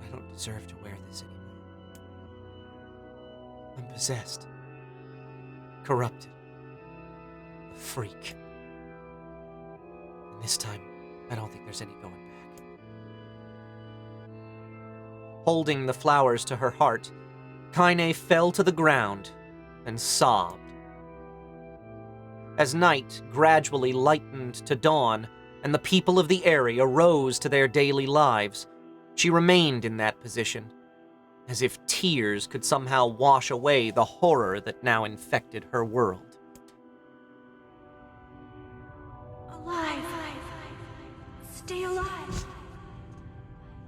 I don't deserve to wear this anymore. I'm possessed. Corrupted. A freak. And this time, I don't think there's any going back. Holding the flowers to her heart, Kaine fell to the ground and sobbed. As night gradually lightened to dawn and the people of the area rose to their daily lives, she remained in that position, as if tears could somehow wash away the horror that now infected her world. Stay alive.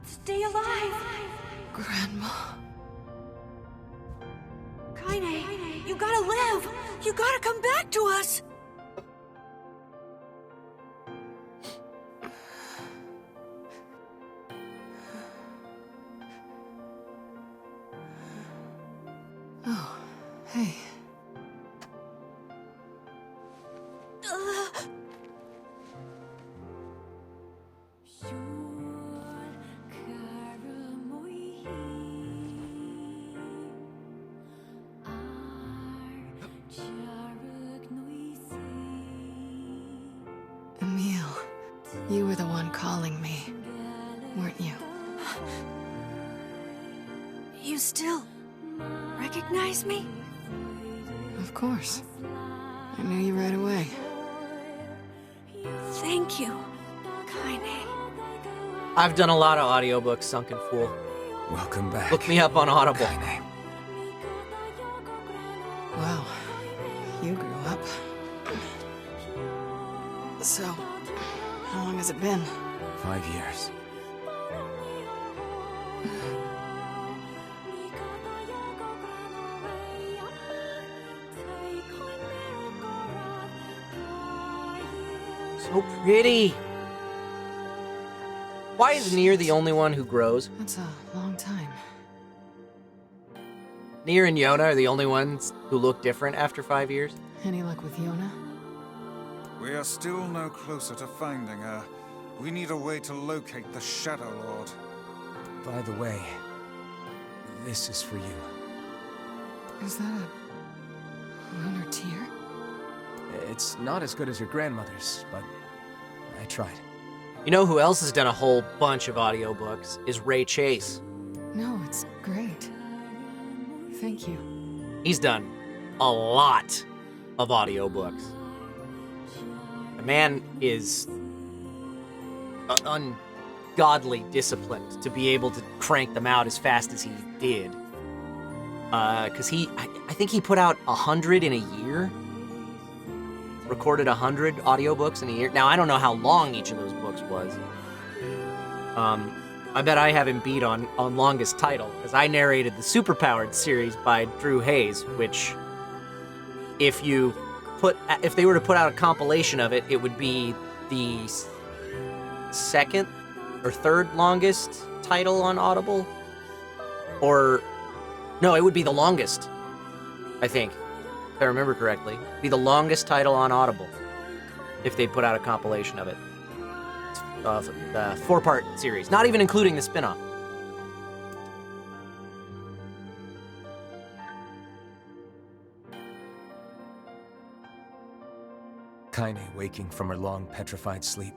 Stay alive. Grandma. Kaine, you gotta live. You gotta come back to us. Oh, hey. Emil, you were the one calling me, weren't you? You still recognize me? Of course. I knew you right away. Thank you, Kaine. I've done a lot of audiobooks, Sunken Fool. Welcome back. Look me up on Audible. Kaine. Wow, you grew up. So, how long has it been? 5 years. So pretty. Why is NieR the only one who grows? That's a long time. NieR and Yona are the only ones who look different after 5 years? Any luck with Yona? We are still no closer to finding her. We need a way to locate the Shadow Lord. By the way, this is for you. Is that a lunar tear? It's not as good as your grandmother's, but I tried. You know who else has done a whole bunch of audiobooks? Is Ray Chase. No, it's great. Thank you. He's done a lot of audiobooks. The man is ungodly disciplined to be able to crank them out as fast as he did. Because I think he put out 100 in a year. Recorded 100 audiobooks in a year. Now, I don't know how long each of those books was. I bet I have him beat on longest title, because I narrated the Superpowered series by Drew Hayes, which, if they were to put out a compilation of it, it would be the second or third longest title on Audible. Or, no, it would be the longest, I think, if I remember correctly. It'd be the longest title on Audible, if they put out a compilation of it. The 4-part series, not even including the spin-off. Kaine waking from her long petrified sleep.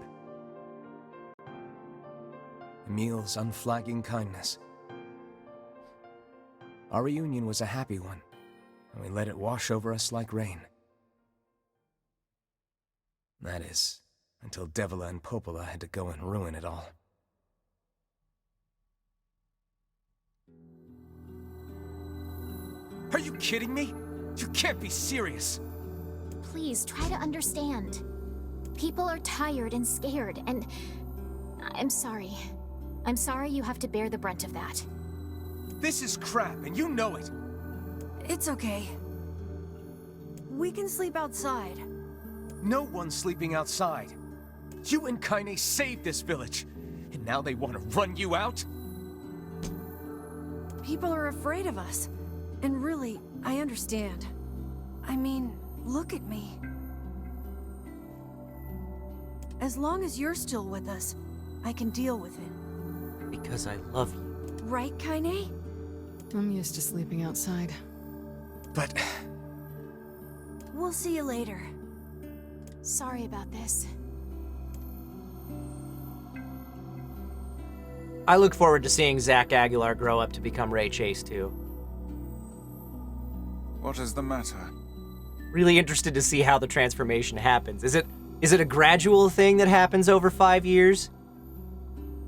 Emil's unflagging kindness. Our reunion was a happy one, and we let it wash over us like rain. That is, until Devila and Popola had to go and ruin it all. Are you kidding me? You can't be serious! Please, try to understand. People are tired and scared, and I'm sorry. I'm sorry you have to bear the brunt of that. This is crap, and you know it! It's okay. We can sleep outside. No one's sleeping outside. You and Kaine saved this village, and now they want to run you out? People are afraid of us. And really, I understand. I mean, look at me. As long as you're still with us, I can deal with it. Because I love you. Right, Kaine? I'm used to sleeping outside. But We'll see you later. Sorry about this. I look forward to seeing Zach Aguilar grow up to become Ray Chase, too. What is the matter? Really interested to see how the transformation happens. Is it a gradual thing that happens over 5 years?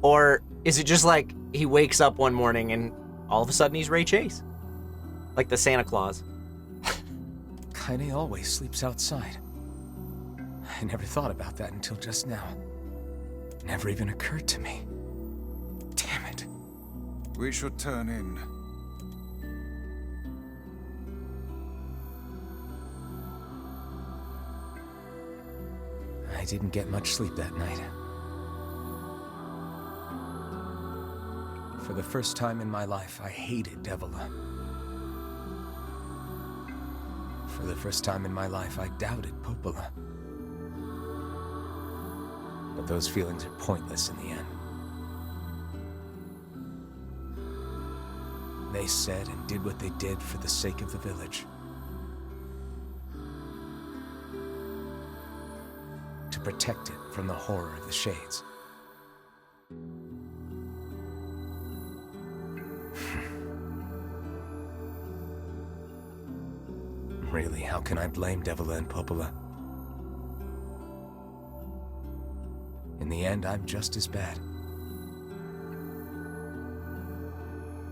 Or is it just like he wakes up one morning and all of a sudden he's Ray Chase? Like the Santa Claus. Kaine always sleeps outside. I never thought about that until just now. Never even occurred to me. Damn it. We should turn in. I didn't get much sleep that night. For the first time in my life, I hated Devila. For the first time in my life, I doubted Popola. But those feelings are pointless in the end. They said and did what they did for the sake of the village. To protect it from the horror of the Shades. Really, how can I blame Devila and Popola? In the end, I'm just as bad.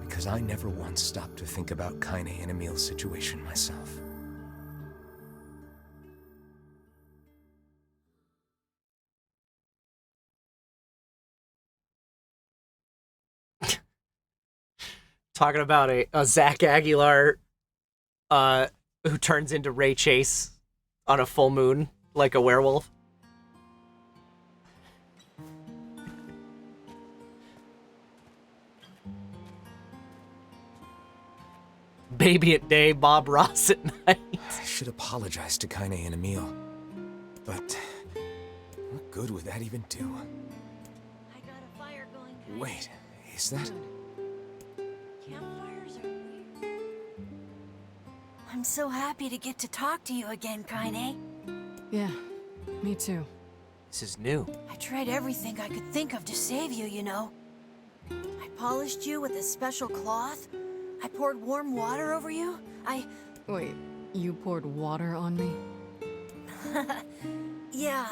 Because I never once stopped to think about Kaine and Emil's situation myself. Talking about a Zach Aguilar who turns into Ray Chase on a full moon like a werewolf. Baby at day, Bob Ross at night. I should apologize to Kaine and Emil. But what good would that even do? I got a fire going. Wait, is that... Campfires are weird. I'm so happy to get to talk to you again, Kaine. Yeah, me too. This is new. I tried everything I could think of to save you, you know. I polished you with a special cloth. I poured warm water over you. Wait, you poured water on me? Yeah,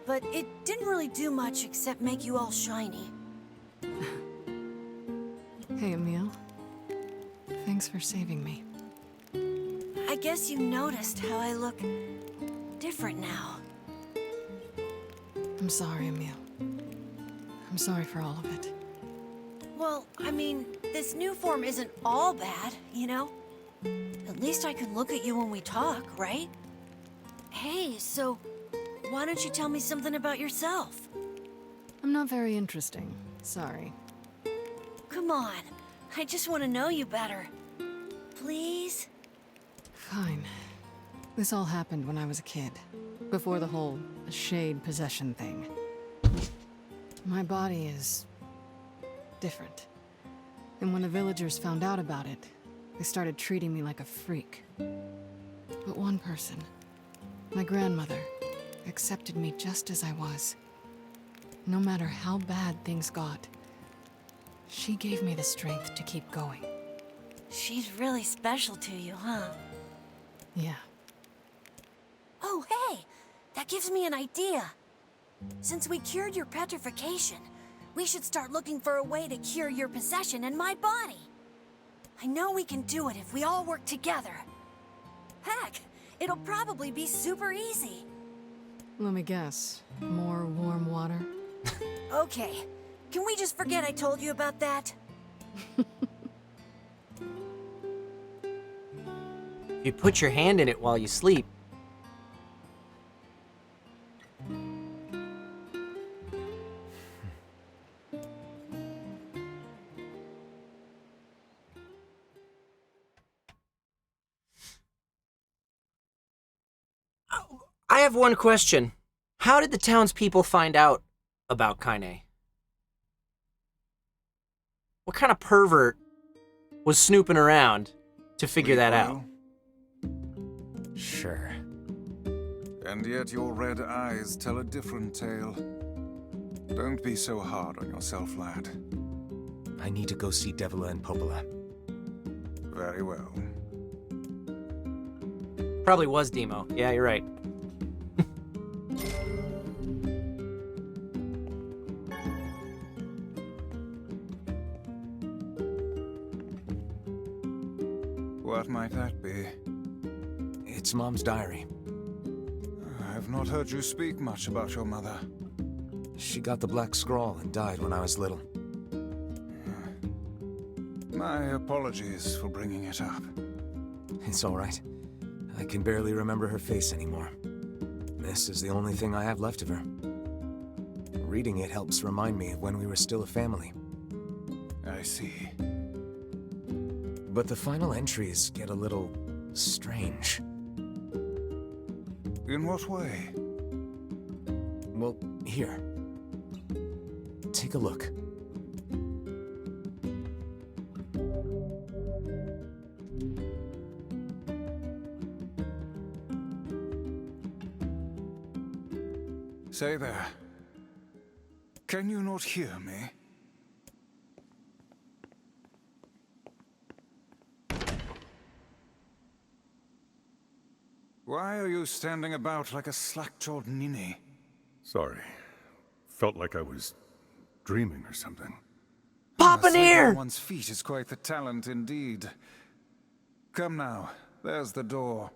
but it didn't really do much except make you all shiny. Hey, Emil. Thanks for saving me. I guess you noticed how I look different now. I'm sorry, Emil. I'm sorry for all of it. Well, I mean, this new form isn't all bad, you know? At least I can look at you when we talk, right? Hey, so why don't you tell me something about yourself? I'm not very interesting. Sorry. Come on, I just want to know you better. Please? Fine. This all happened when I was a kid. Before the whole shade possession thing. My body is... different. And when the villagers found out about it, they started treating me like a freak. But one person, my grandmother, accepted me just as I was. No matter how bad things got, she gave me the strength to keep going. She's really special to you, huh? Yeah. Oh, hey! That gives me an idea. Since we cured your petrification, we should start looking for a way to cure your possession in my body. I know we can do it if we all work together. Heck, it'll probably be super easy. Let me guess. More warm water? Okay, can we just forget I told you about that? If you put your hand in it while you sleep, I have one question. How did the townspeople find out about Kaine? What kind of pervert was snooping around to figure that out? Sure. And yet your red eyes tell a different tale. Don't be so hard on yourself, lad. I need to go see Devila and Popola. Very well. Probably was Demo. Yeah, you're right. What might that be? It's Mom's diary. I have not heard you speak much about your mother. She got the Black Scrawl and died when I was little. My apologies for bringing it up. It's all right. I can barely remember her face anymore. This is the only thing I have left of her. Reading it helps remind me of when we were still a family. I see. But the final entries get a little strange. In what way? Well, here. Take a look. Say there. Can you not hear me? Why are you standing about like a slack-jawed ninny? Sorry. Felt like I was dreaming or something. Papa Sleeping NieR! on one's feet is quite the talent indeed. Come now, there's the door.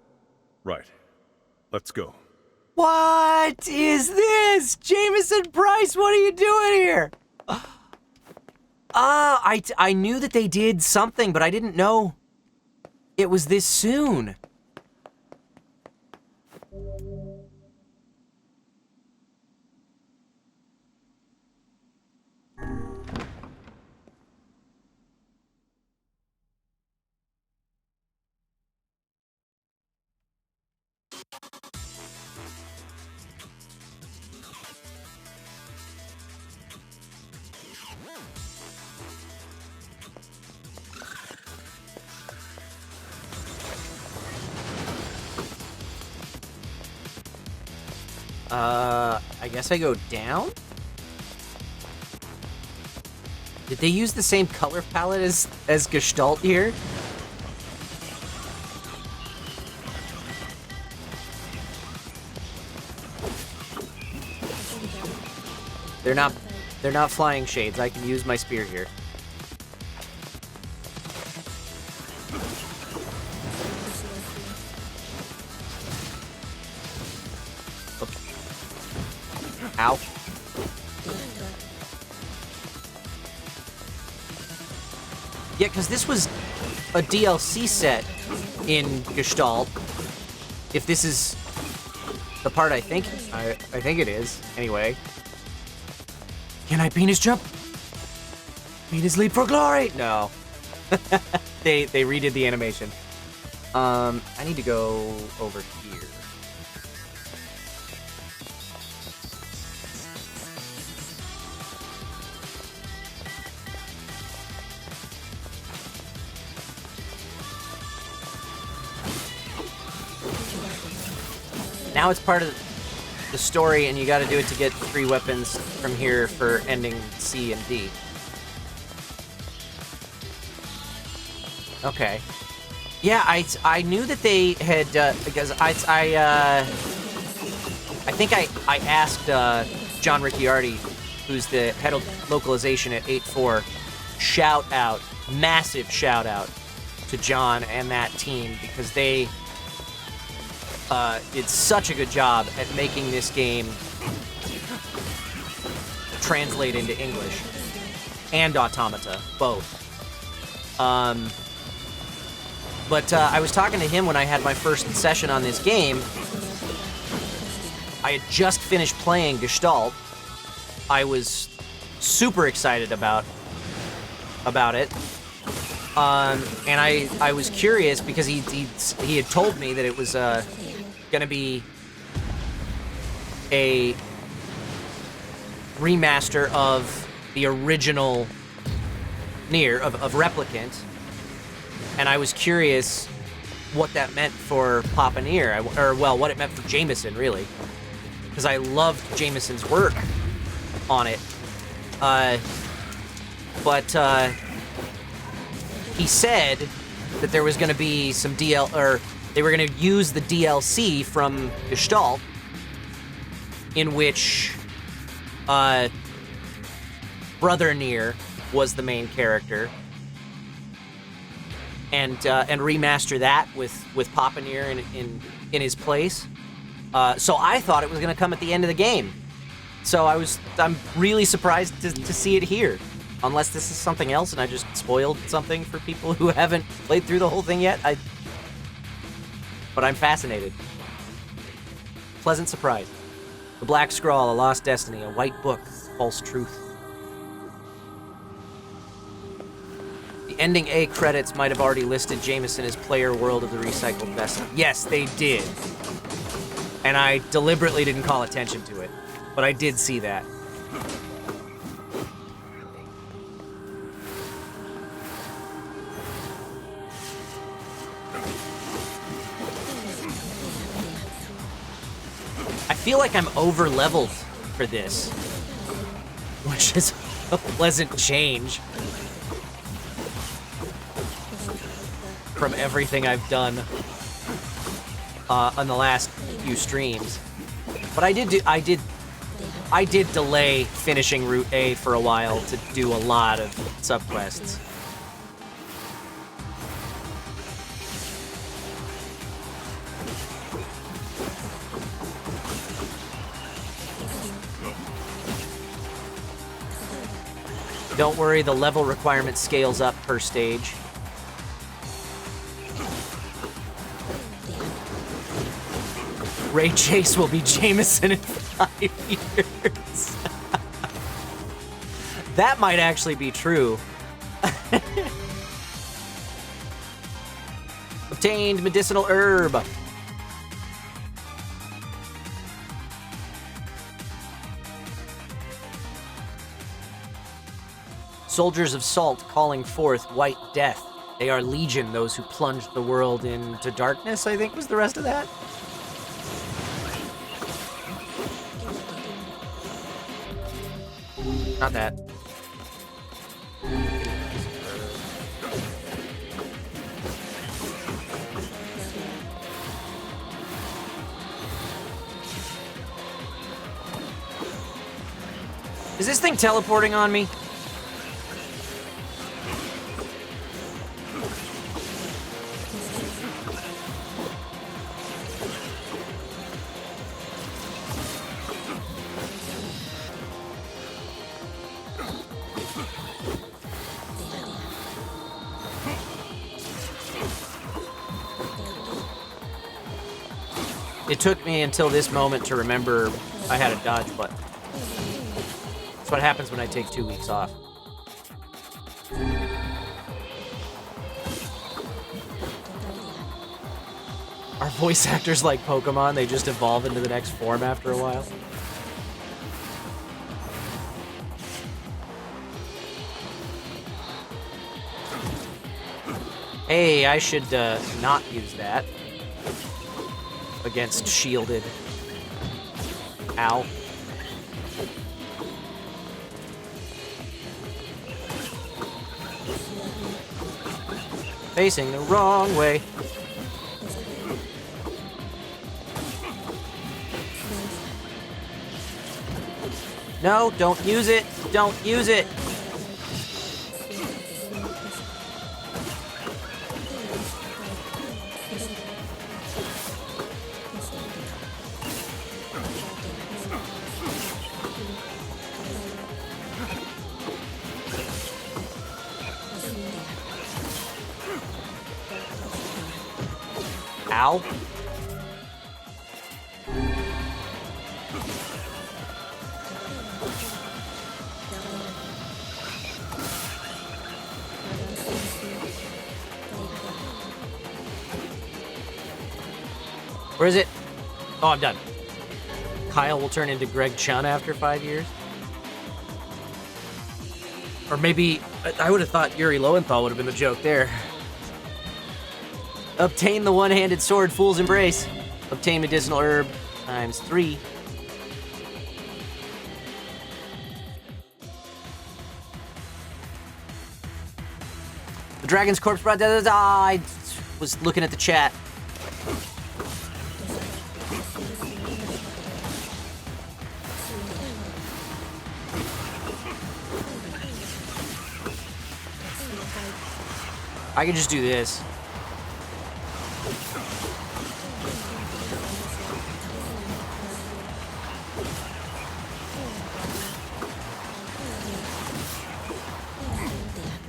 Right. Let's go. What is this? Jameson Price, what are you doing here? I knew that they did something, but I didn't know it was this soon. I guess I go down? Did they use the same color palette as Gestalt here? They're not flying shades. I can use my spear here. Ow. Yeah, because this was a DLC set in Gestalt. If this is the part I think it is, anyway. Can I penis jump? Penis leap for glory! No. They redid the animation. I need to go over here. Now it's part of the story, and you gotta do it to get 3 weapons from here for ending C and D. Okay. Yeah, I knew that they had, because I think I asked John Ricciardi, who's the head of localization at 8.4, shout out, massive shout out to John and that team, because they did such a good job at making this game translate into English and Automata, both. But I was talking to him when I had my first session on this game. I had just finished playing Gestalt. I was super excited about it. And I was curious because he had told me that it was gonna be a remaster of the original NieR of Replicant, and I was curious what that meant for Papa NieR, or well, what it meant for Jameson, really, because I loved Jameson's work on it. But he said that there was going to be some they were going to use the DLC from Gestalt, in which Brother NieR was the main character, and remaster that with Papa NieR in his place. So I thought it was going to come at the end of the game. So I'm really surprised to see it here. Unless this is something else and I just spoiled something for people who haven't played through the whole thing yet. But I'm fascinated. Pleasant surprise. The Black Scrawl, A Lost Destiny, a white book, false truth. The ending A credits might have already listed Jameson as player world of the recycled vessel. Yes, they did. And I deliberately didn't call attention to it. But I did see that. I feel like I'm over-leveled for this, which is a pleasant change from everything I've done on the last few streams. But I did delay finishing Route A for a while to do a lot of subquests. Don't worry, the level requirement scales up per stage. Ray Chase will be Jameson in 5 years. That might actually be true. Obtained medicinal herb. Soldiers of Salt calling forth white death. They are legion, those who plunged the world into darkness, I think was the rest of that. Not that. Is this thing teleporting on me? It took me until this moment to remember I had a dodge button. That's what happens when I take 2 weeks off. Are voice actors like Pokemon? They just evolve into the next form after a while? Hey, I should not use that against shielded. Ow. Facing the wrong way. No, don't use it. Don't use it. Ow. Where is it? Oh, I'm done. Kyle will turn into Greg Chun after 5 years? Or maybe, I would have thought Yuri Lowenthal would have been the joke there. Obtain the one-handed sword, Fool's Embrace. Obtain medicinal herb ×3. The Dragon's Corpse brought that. I was looking at the chat. I can just do this.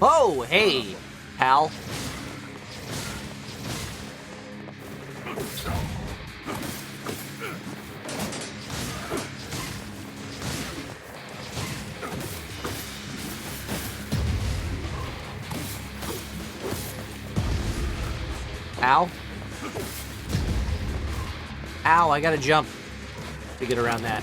Oh, hey, pal. Ow. Ow, I gotta jump to get around that.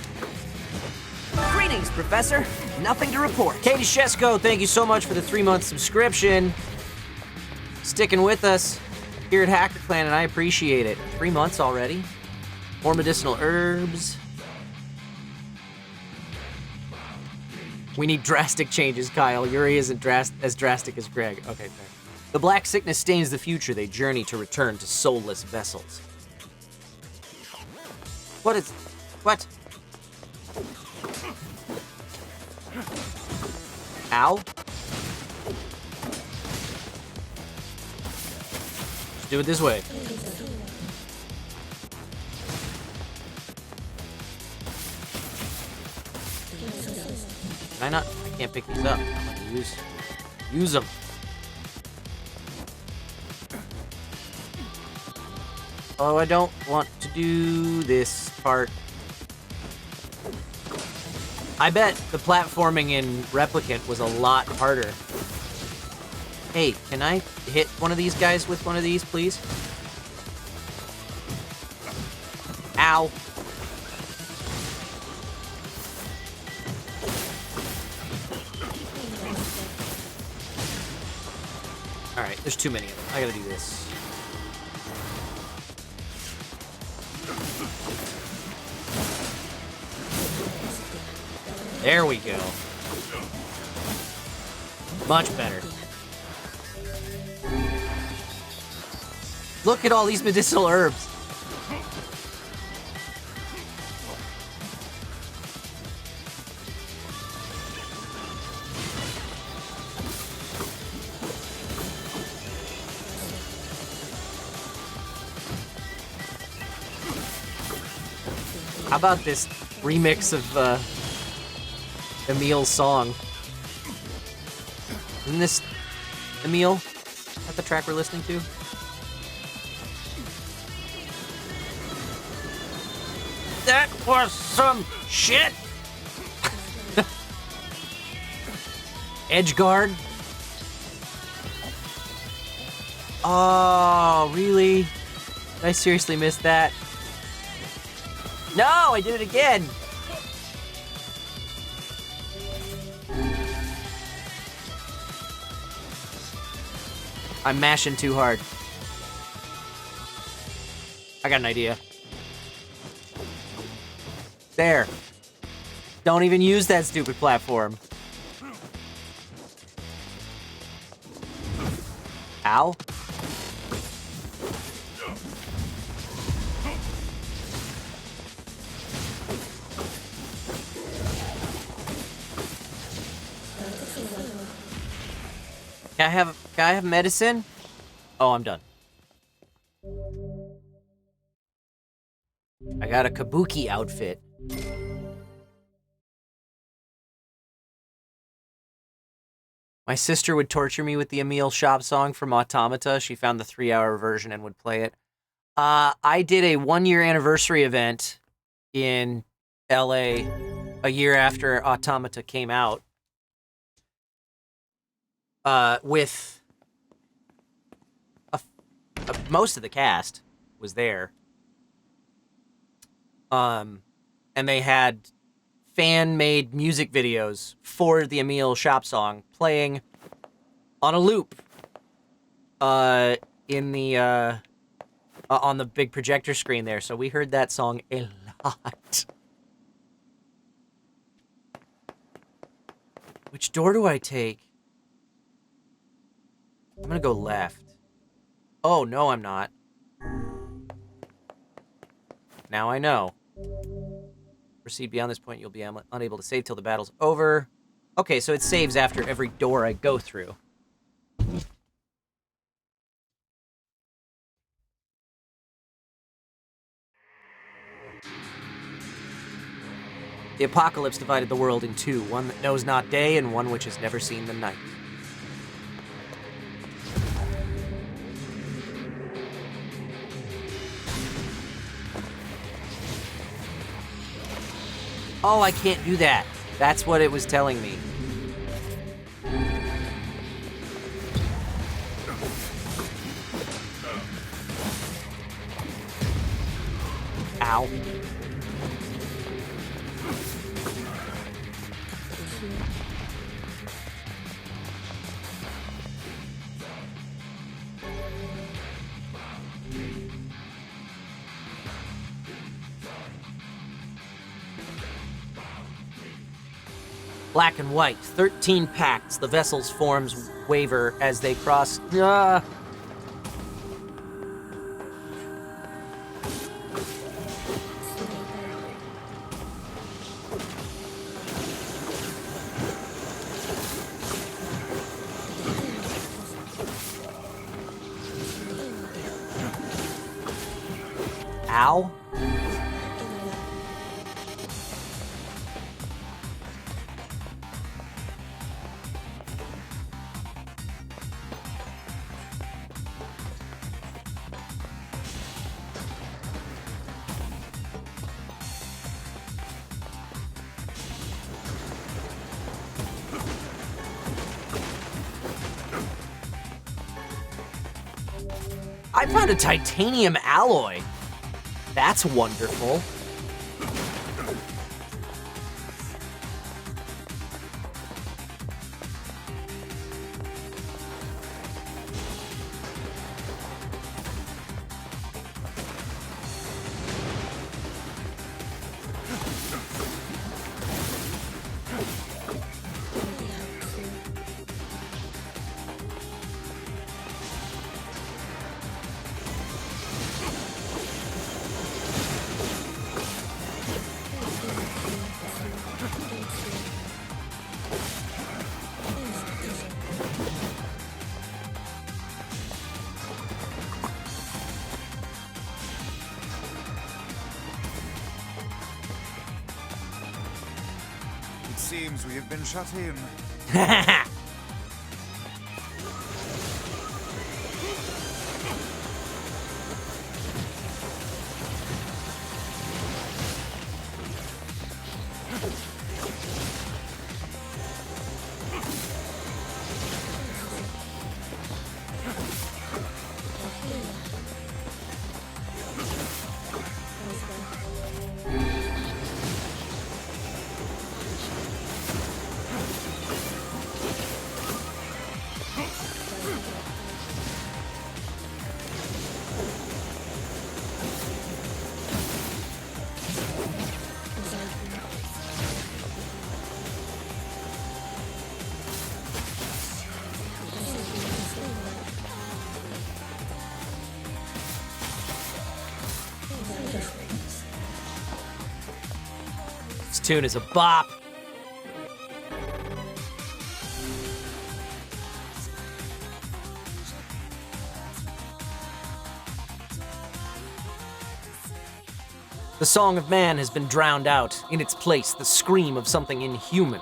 Greetings, Professor. Nothing to report. Katie Shesko, thank you so much for the 3-month subscription. Sticking with us here at Hacker Clan, and I appreciate it. 3 months already. More medicinal herbs. We need drastic changes, Kyle. Yuri isn't as drastic as Greg. Okay, fair. The black sickness stains the future. They journey to return to soulless vessels. What? Ow. Let's do it this way. Can I not? I can't pick these up. I'm gonna use them. Oh, I don't want to do this part. I bet the platforming in Replicant was a lot harder. Hey, can I hit one of these guys with one of these, please? Ow. Alright, there's too many of them. I gotta do this. There we go. Much better. Look at all these medicinal herbs. How about this remix of Emil's song? Isn't this Emil? Is that the track we're listening to? That was some shit! Edgeguard? Oh, really? Did I seriously miss that? No, I did it again! I'm mashing too hard. I got an idea. There. Don't even use that stupid platform. Ow. Can I have medicine? Oh, I'm done. I got a kabuki outfit. My sister would torture me with the Emil shop song from Automata. She found the 3-hour version and would play it. I did a 1-year anniversary event in LA a year after Automata came out. With most of the cast was there. And they had fan-made music videos for the Emil shop song playing on a loop in the on the big projector screen there. So we heard that song a lot. Which door do I take? I'm gonna go left. Oh, no, I'm not. Now I know. Proceed beyond this point, you'll be unable to save till the battle's over. Okay, so it saves after every door I go through. The apocalypse divided the world in two, one that knows not day and one which has never seen the night. Oh, I can't do that. That's what it was telling me. Ow. Black and white, 13 pacts. The vessel's forms waver as they cross. Ow. I found a titanium alloy. That's wonderful. It seems we have been shut in. This tune is a bop. The song of man has been drowned out. In its place, the scream of something inhuman.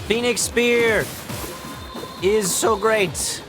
Phoenix Spear is so great.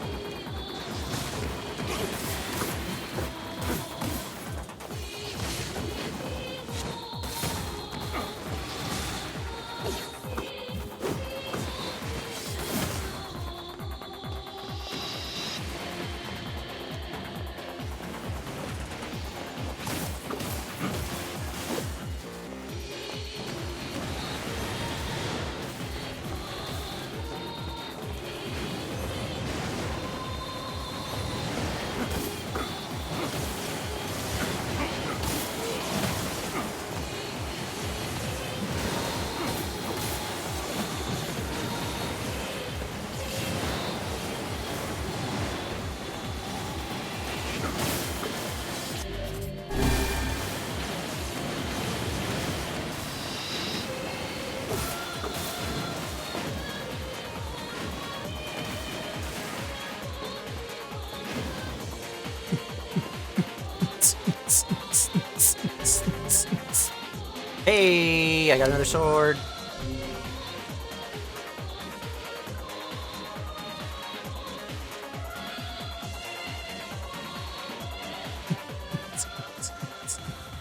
Hey, I got another sword.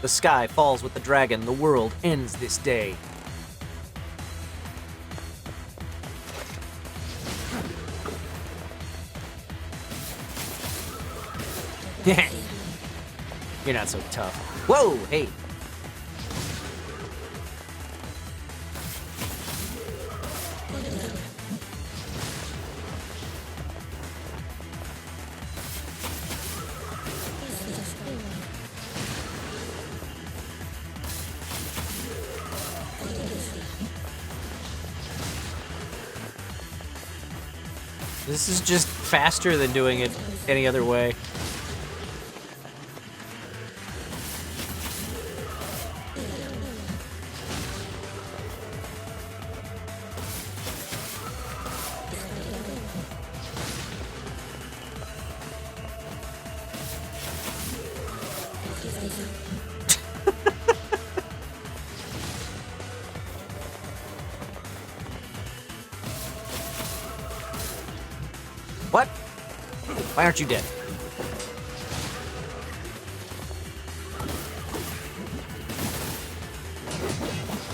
The sky falls with the dragon. The world ends this day. You're not so tough. Whoa, hey. This is just faster than doing it any other way. What? Why aren't you dead?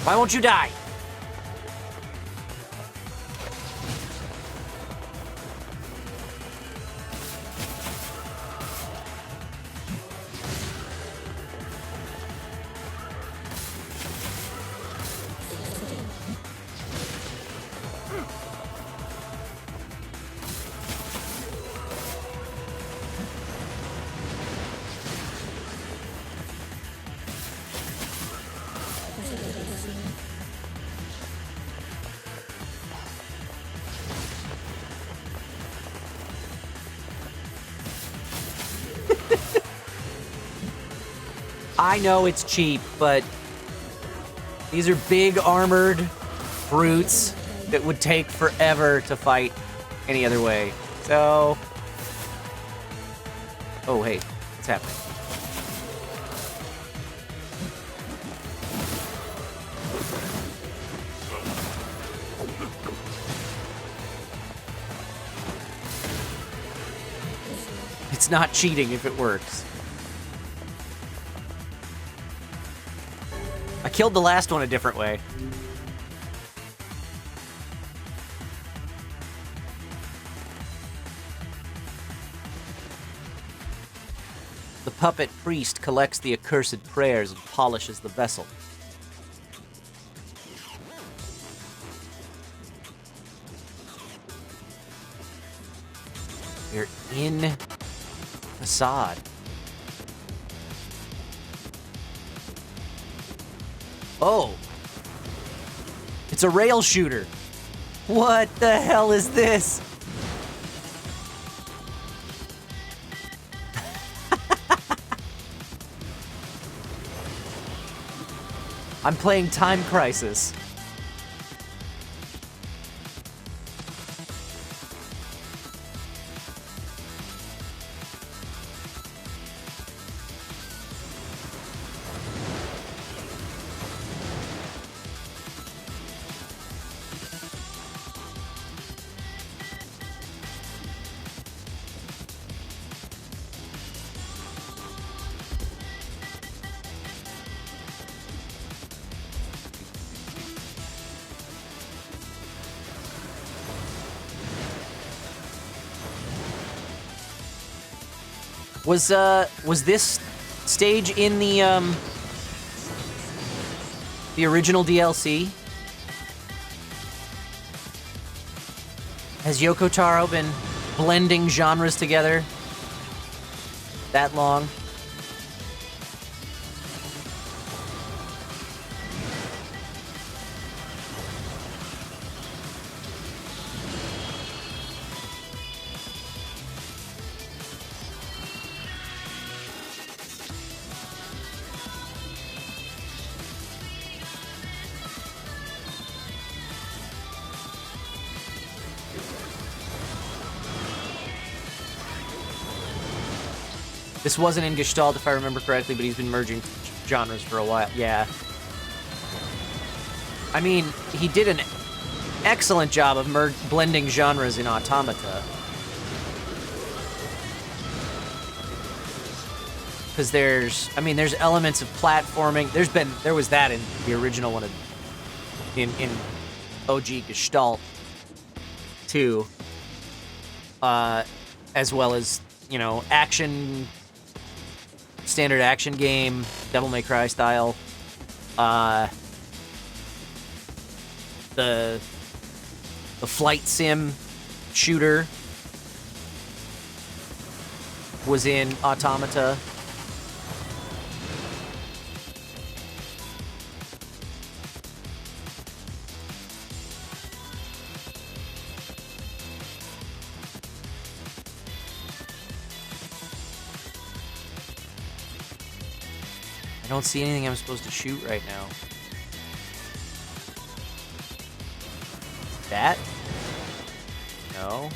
Why won't you die? I know it's cheap, but these are big armored brutes that would take forever to fight any other way. So... Oh, hey, what's happening? It's not cheating if it works. I killed the last one a different way. The puppet priest collects the accursed prayers and polishes the vessel. They're in facade. Oh. It's a rail shooter. What the hell is this? I'm playing Time Crisis. Was this stage in the original DLC? Has Yoko Taro been blending genres together that long? This wasn't in Gestalt, if I remember correctly, but he's been merging genres for a while. Yeah. I mean, he did an excellent job of blending genres in Automata. Because there's elements of platforming. There was that in the original one in OG Gestalt too. As well as, you know, action, standard action game, Devil May Cry style. The flight sim shooter was in Automata. I don't see anything I'm supposed to shoot right now. That? No.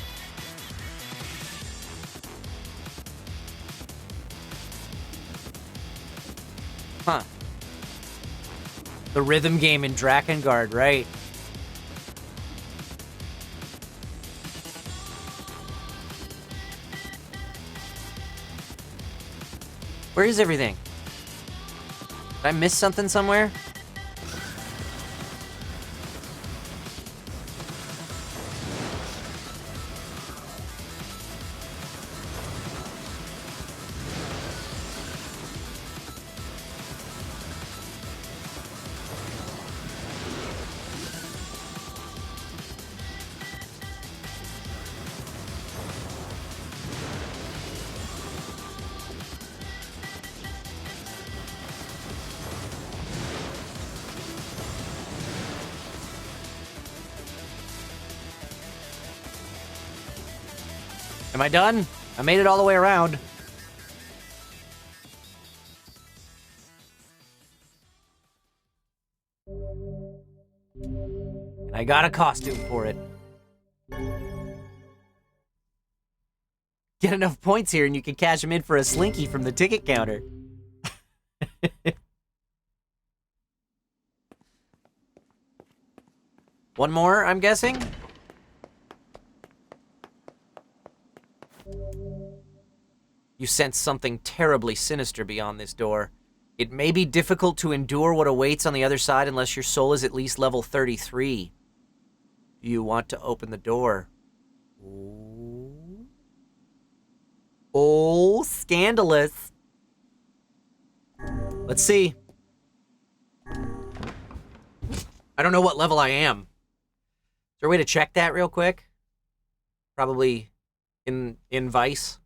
Huh. The rhythm game in Drakengard, right? Where is everything? Did I miss something somewhere? Am I done? I made it all the way around. And I got a costume for it. Get enough points here and you can cash them in for a slinky from the ticket counter. One more, I'm guessing? You sense something terribly sinister beyond this door. It may be difficult to endure what awaits on the other side unless your soul is at least level 33. Do you want to open the door? Ooh. Oh, scandalous. Let's see. I don't know what level I am. Is there a way to check that real quick? Probably in Vice.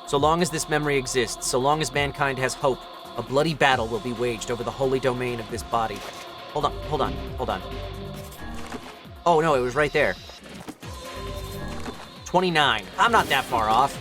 So long as this memory exists, so long as mankind has hope, a bloody battle will be waged over the holy domain of this body. Hold on, hold on, hold on. Oh no, it was right there. 29. I'm not that far off.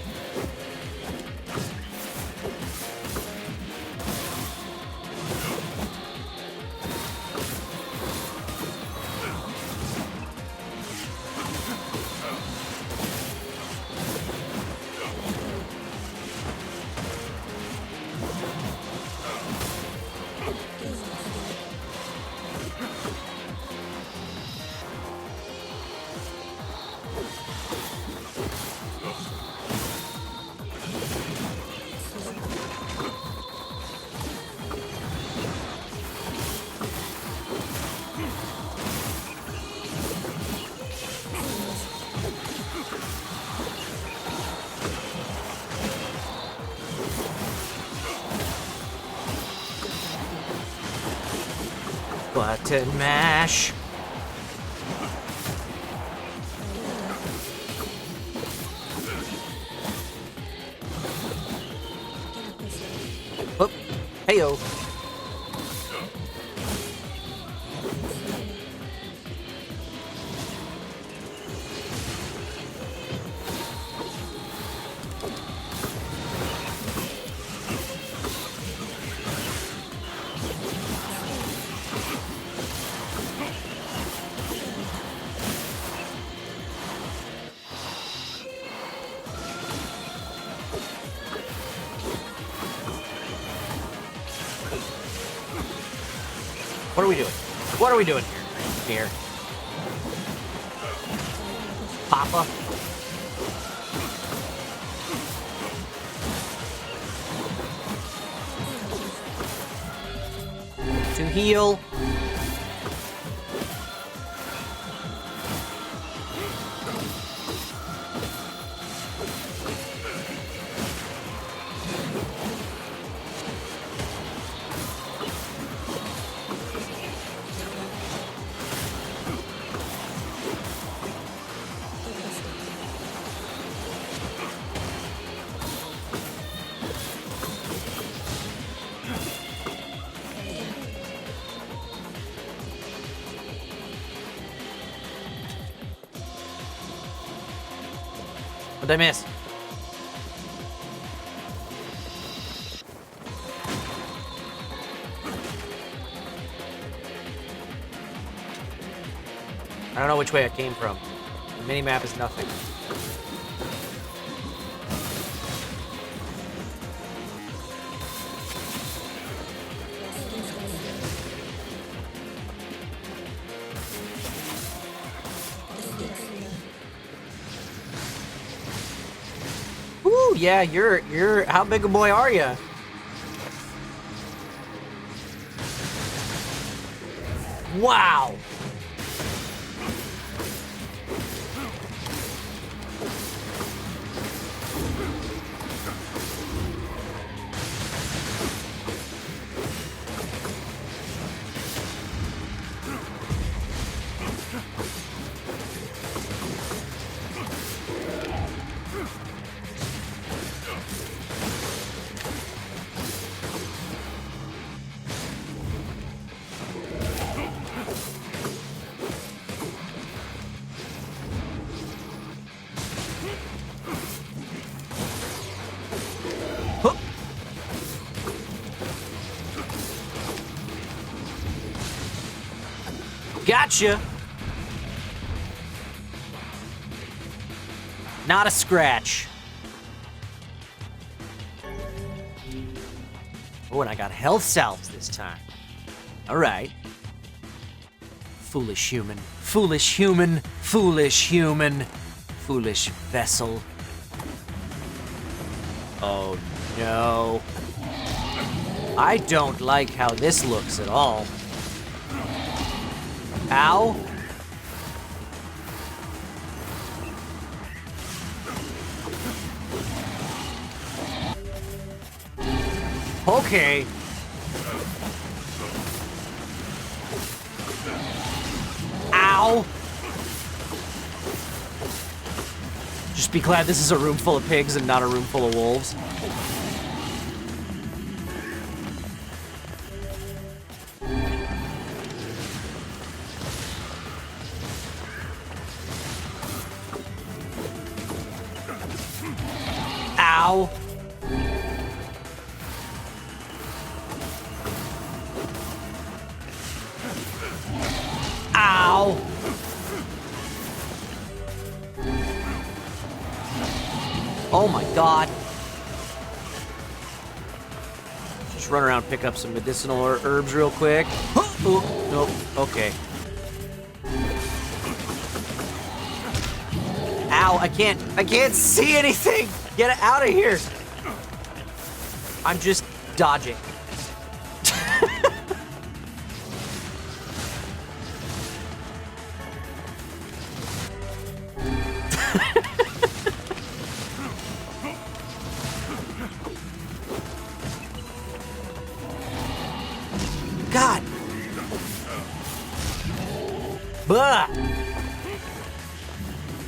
Button mash. Oh, heyo. What are we doing? What are we doing here? Papa? To heal. What'd I miss? I don't know which way I came from. The minimap is nothing. Ooh, yeah, you're, how big a boy are you? Wow. Gotcha. Not a scratch. Oh, and I got health salves this time. All right. Foolish human. Foolish human. Foolish human. Foolish vessel. Oh, no. I don't like how this looks at all. Ow. Okay. Ow. Just be glad this is a room full of pigs and not a room full of wolves. Ow. Ow. Oh my god. Just run around, pick up some medicinal herbs real quick. Oh, nope, okay. Ow, I can't see anything! Get out of here! I'm just dodging. God! Bah!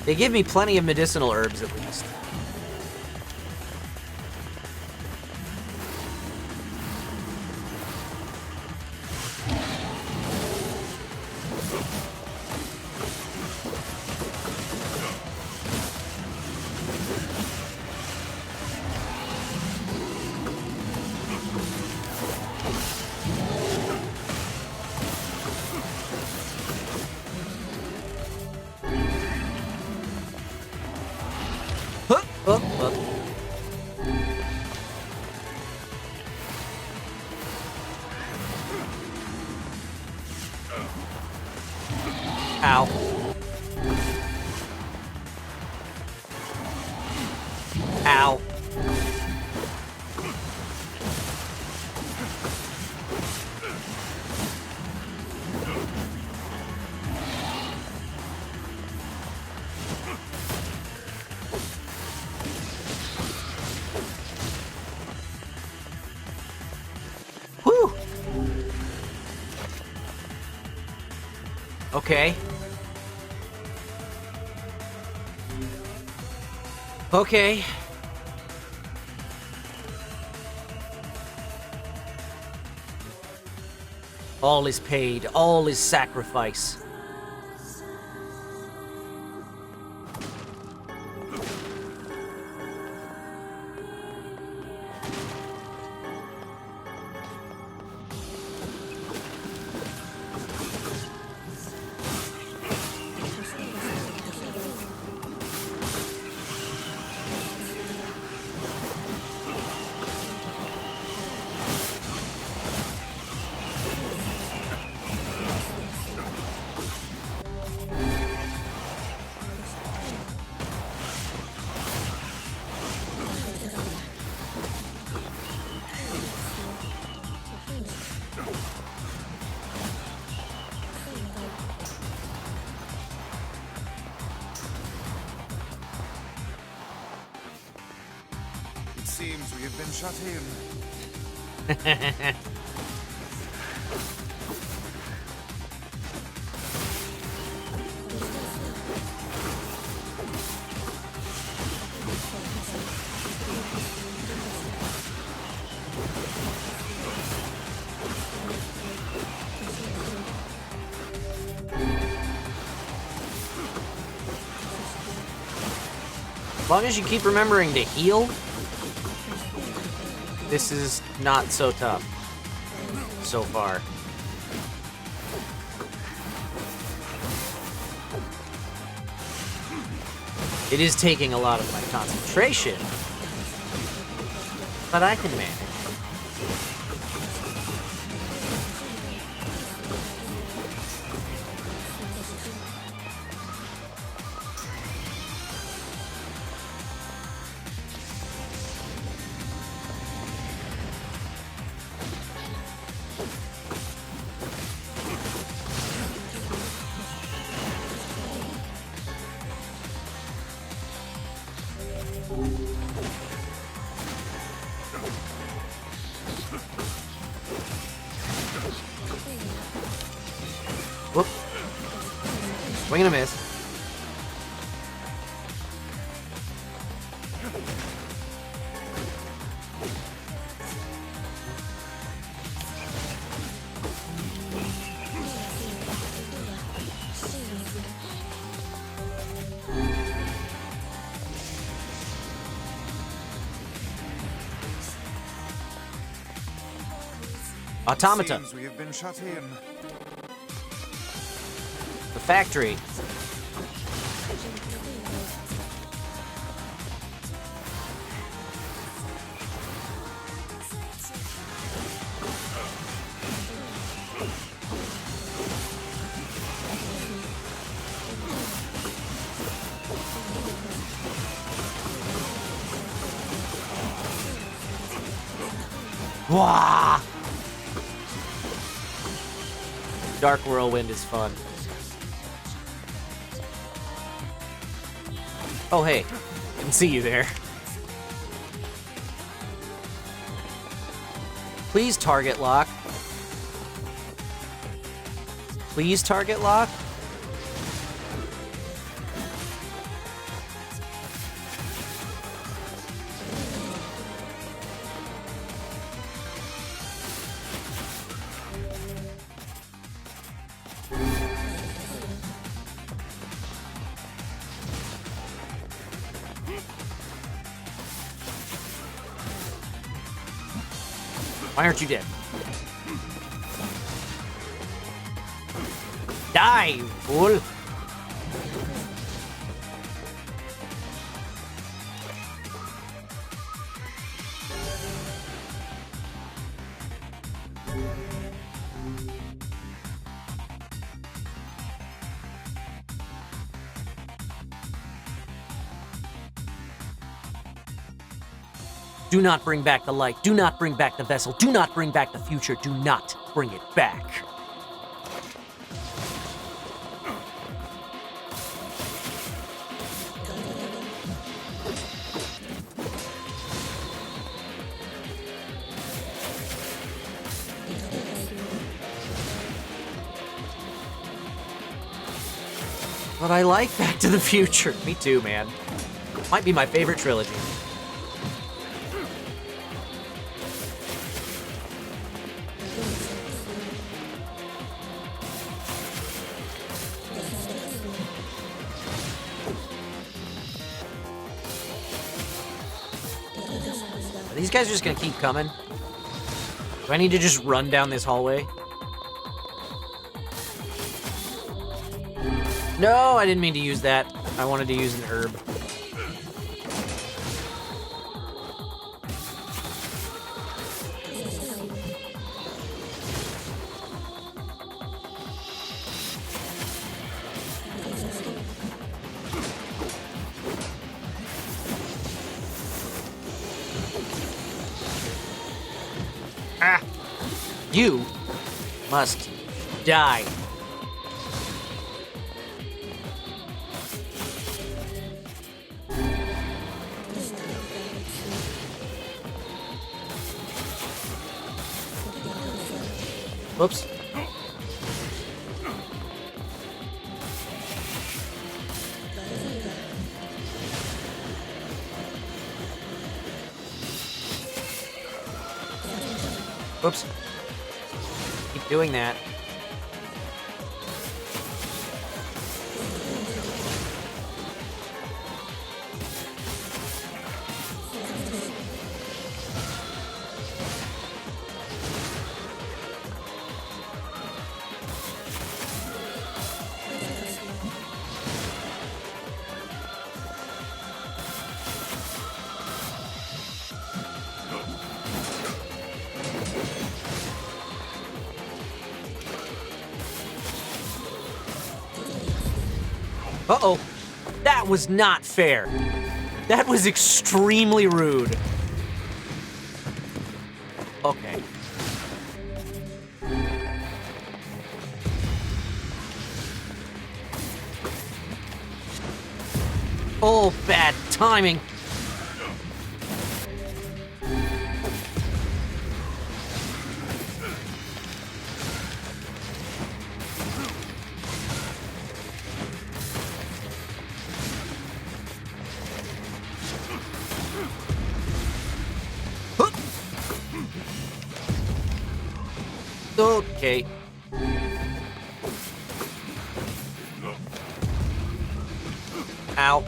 They give me plenty of medicinal herbs at least. Huh! Ow. Ow. Whew. Okay. Okay. All is paid, all is sacrifice. It seems we have been shut in. As long as you keep remembering to heal, this is not so tough so far. It is taking a lot of my concentration, but I can manage. Whoop. Swing and a miss. Automata. Seems we have been shut in. The factory. Wah! Dark Whirlwind is fun. Oh, hey. Didn't see you there. Please target lock. Please target lock. Why aren't you dead? Die, you fool! Do not bring back the light. Do not bring back the vessel. Do not bring back the future. Do not bring it back. But I like Back to the Future. Me too, man. Might be my favorite trilogy. Are these guys just gonna keep coming? Do I need to just run down this hallway? No, I didn't mean to use that. I wanted to use an herb. Ah! You must die. Whoops. Whoops. Keep doing that. Uh-oh. That was not fair. That was extremely rude. Okay. Oh, bad timing. Okay. Ow.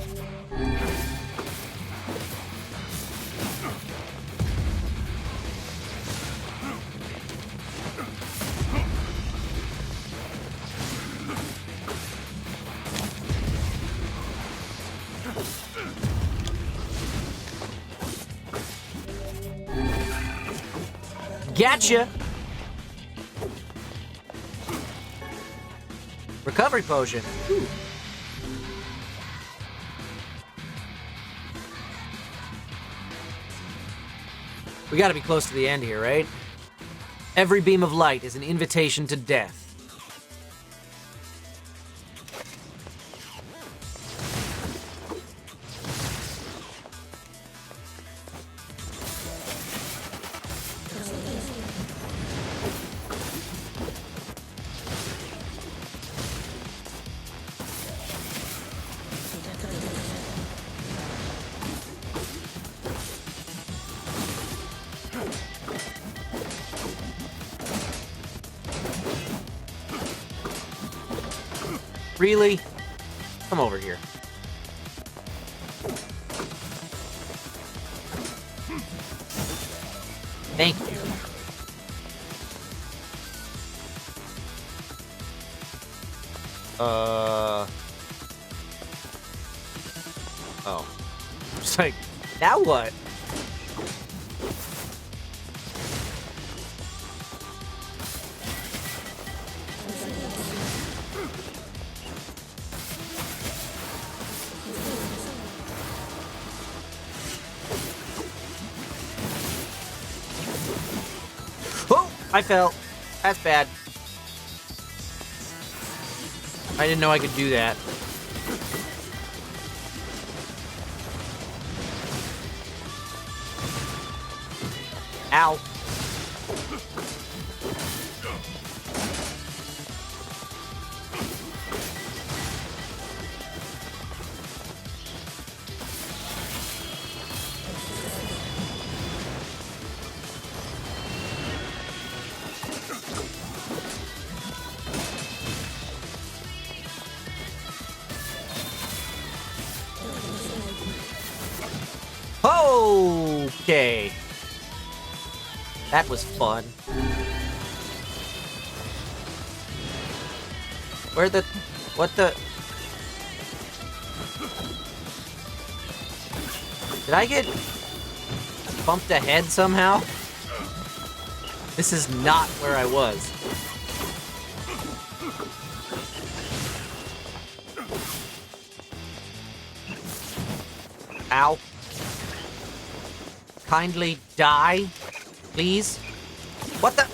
Gotcha. Recovery potion. Ooh. We gotta be close to the end here, right? Every beam of light is an invitation to death. Really? Come over here. Thank you. Oh. It's like, now what? I fell. That's bad. I didn't know I could do that. Ow. Okay. That was fun. Where the... What the... Did I get bumped ahead somehow? This is not where I was. Ow. Kindly die, please. What the?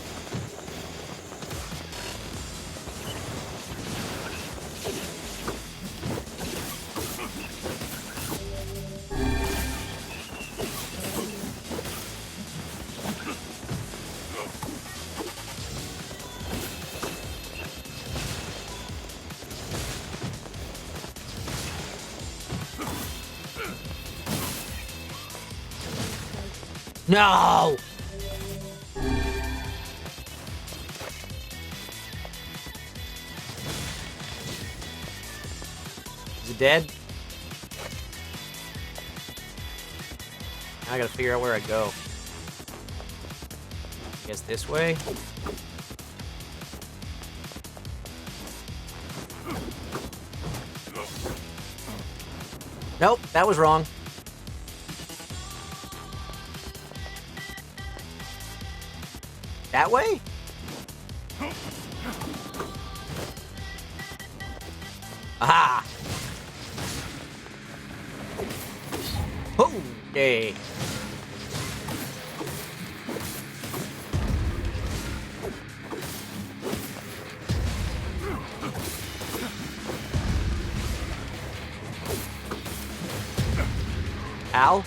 No! Is it dead? Now I gotta figure out where I go. I guess this way? Nope, that was wrong. That way? Aha! Okay. Ow.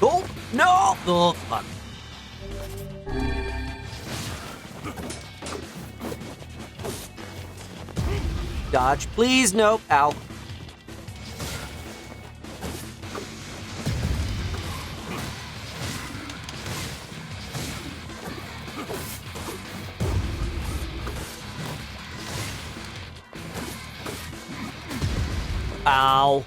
Oh, no! Oh, fuck. Dodge, please. Nope. Ow. Ow.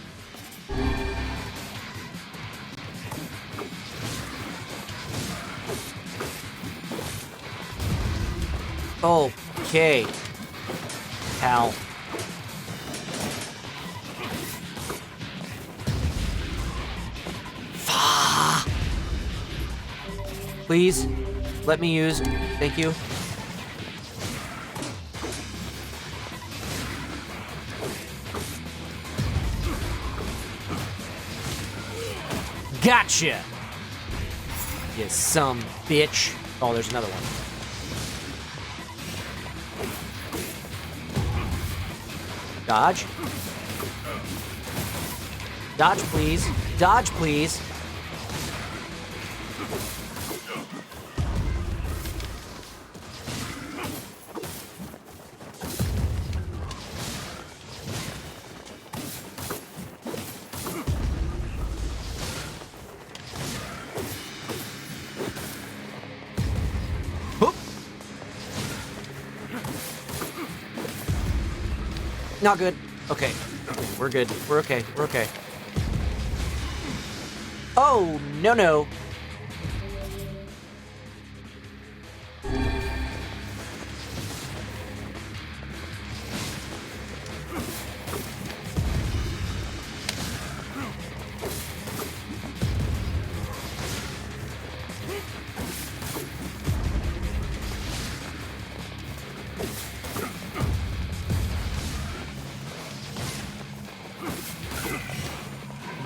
Okay. Ow. Please, let me use. Thank you. Gotcha! You some bitch. Oh, there's another one. Dodge. Dodge, please. Dodge, please. Not good. Okay. We're good. We're okay. We're okay. Oh, no, no.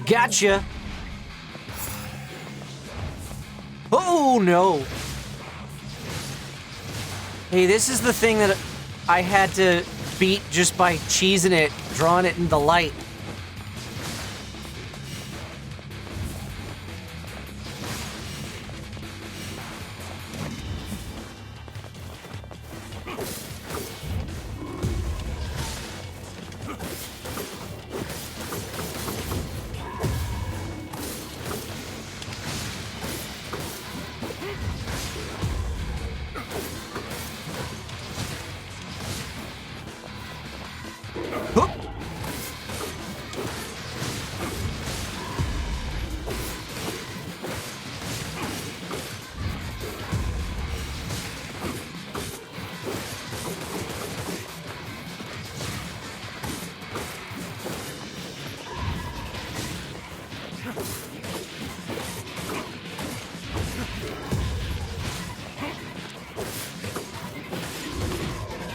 Gotcha. Oh, no. Hey, this is the thing that I had to beat just by cheesing it, drawing it in the light. Whoop.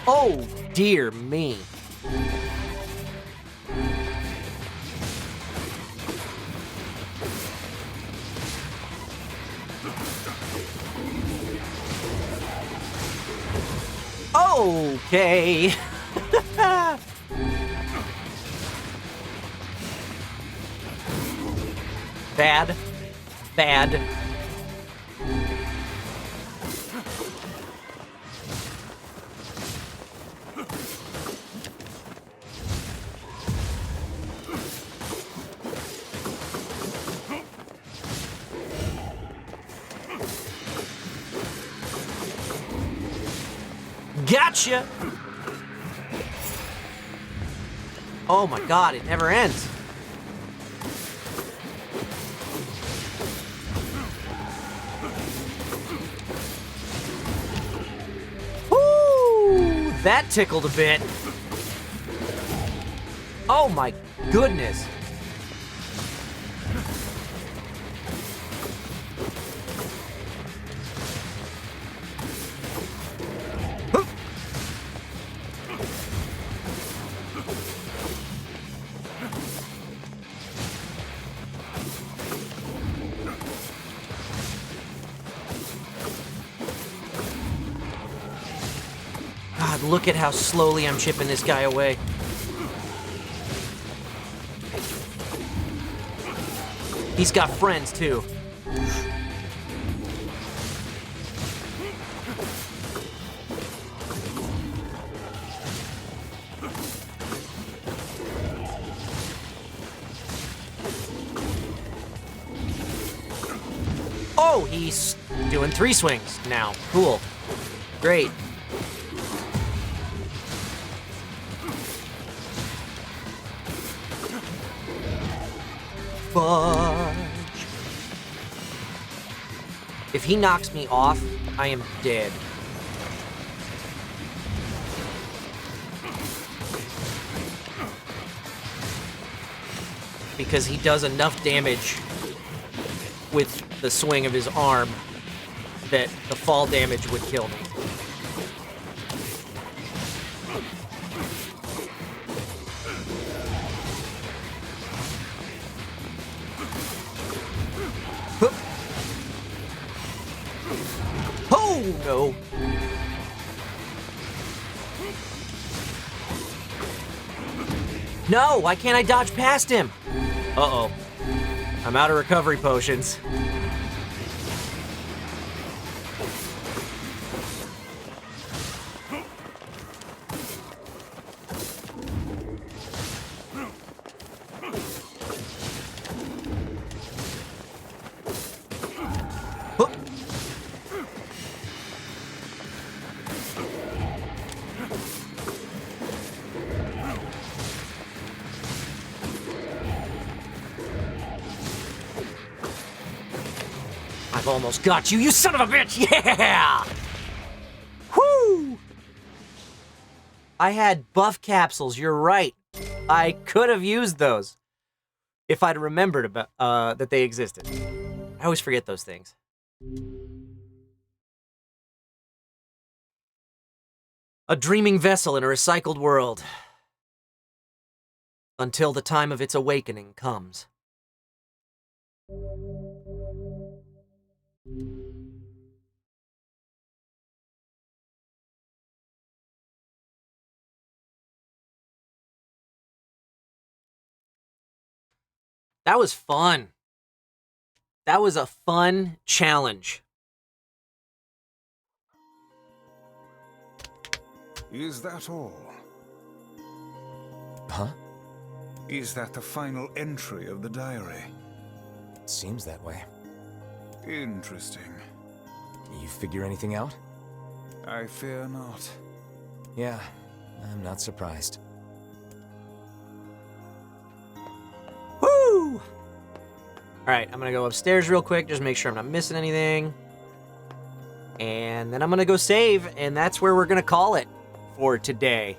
Oh, dear me. Okay. Bad. Bad. Gotcha! Oh my god, it never ends. Woo! That tickled a bit. Oh my goodness. God, look at how slowly I'm chipping this guy away. He's got friends, too. Oh, he's doing 3 swings now. Cool. Great. Fudge. If he knocks me off, I am dead. Because he does enough damage with the swing of his arm that the fall damage would kill me. Oh, no. No, why can't I dodge past him? Uh-oh. I'm out of recovery potions. I've almost got you, you son of a bitch! Yeah! Whoo! I had buff capsules, you're right. I could have used those if I'd remembered about that they existed. I always forget those things. A dreaming vessel in a recycled world. Until the time of its awakening comes. That was fun. That was a fun challenge. Is that all? Huh? Is that the final entry of the diary? Seems that way. Interesting. You figure anything out? I fear not. Yeah, I'm not surprised. Woo! Alright, I'm gonna go upstairs real quick, just make sure I'm not missing anything. And then I'm gonna go save, and that's where we're gonna call it for today.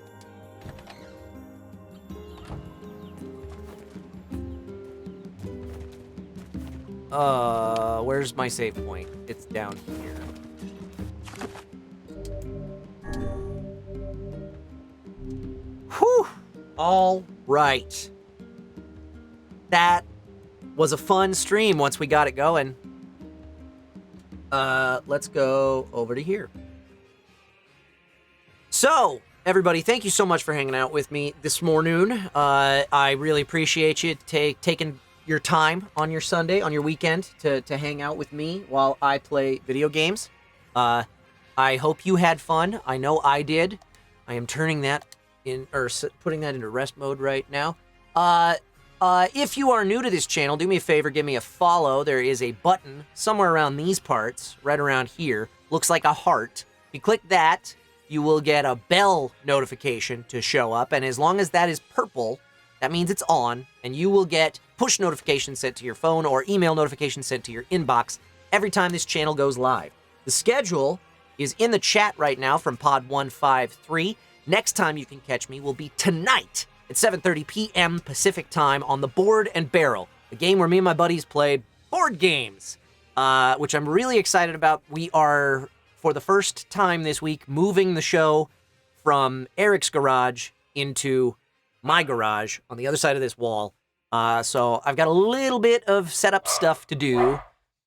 Where's my save point? It's down here. Whew! All right. That was a fun stream once we got it going. Let's go over to here. So, everybody, thank you so much for hanging out with me this morning. I really appreciate you taking your time on your Sunday, on your weekend, to hang out with me while I play video games. I hope you had fun. I know I did. I am turning that in, or putting that into rest mode right now. If you are new to this channel, do me a favor, give me a follow. There is a button somewhere around these parts, right around here. Looks like a heart. If you click that, you will get a bell notification to show up, and as long as that is purple, that means it's on, and you will get push notifications sent to your phone or email notifications sent to your inbox every time this channel goes live. The schedule is in the chat right now from Pod 153. Next time you can catch me will be tonight at 7:30 p.m. Pacific time on the Board and Barrel, a game where me and my buddies play board games, which I'm really excited about. We are, for the first time this week, moving the show from Eric's garage into my garage on the other side of this wall. So I've got a little bit of setup stuff to do.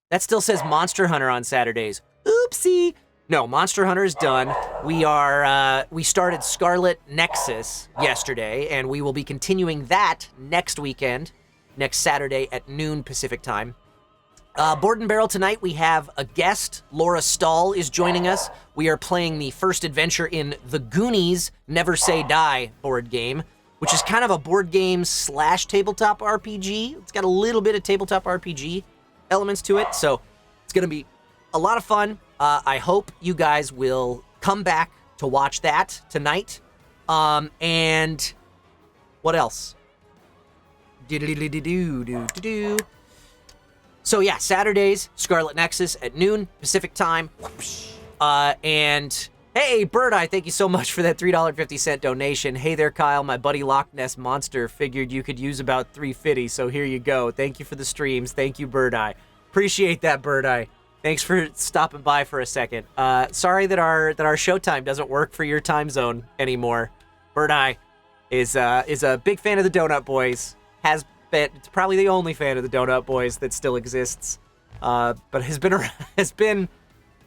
That still says Monster Hunter on Saturdays. Oopsie. No, Monster Hunter is done. We started Scarlet Nexus yesterday, and we will be continuing that next weekend, next Saturday at noon Pacific time. Board and Barrel tonight, we have a guest. Laura Stahl is joining us. We are playing the first adventure in the Goonies Never Say Die board game, which is kind of a board game / tabletop RPG. It's got a little bit of tabletop RPG elements to it, so it's going to be a lot of fun. I hope you guys will come back to watch that tonight. And what else? So yeah, Saturdays, Scarlet Nexus at noon Pacific time. And hey, Bird Eye, thank you so much for that $3.50 donation. Hey there, Kyle, my buddy Loch Ness Monster figured you could use about $3.50, so here you go. Thank you for the streams. Thank you, Bird Eye. Appreciate that, Bird Eye. Thanks for stopping by for a second. Sorry that our showtime doesn't work for your time zone anymore. Bird Eye is a big fan of the Donut Boys. Has been, it's probably the only fan of the Donut Boys that still exists. But has been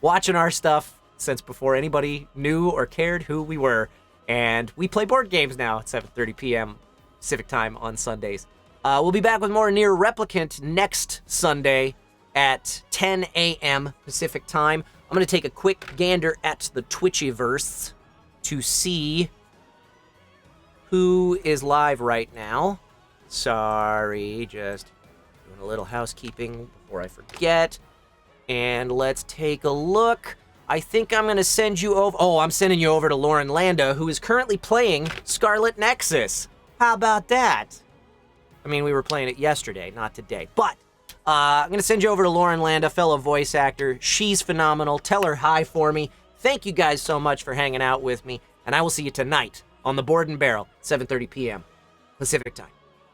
watching our stuff since before anybody knew or cared who we were. And we play board games now at 7:30 p.m. Pacific time on Sundays. We'll be back with more NieR Replicant next Sunday at 10 a.m. Pacific time. I'm going to take a quick gander at the Twitchiverse to see who is live right now. Sorry, just doing a little housekeeping before I forget. And let's take a look. I think I'm going to send you over... Oh, I'm sending you over to Lauren Landa, who is currently playing Scarlet Nexus. How about that? I mean, we were playing it yesterday, not today. But I'm going to send you over to Lauren Landa, fellow voice actor. She's phenomenal. Tell her hi for me. Thank you guys so much for hanging out with me, and I will see you tonight on the Board and Barrel, 7:30 p.m. Pacific time.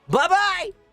Bye-bye!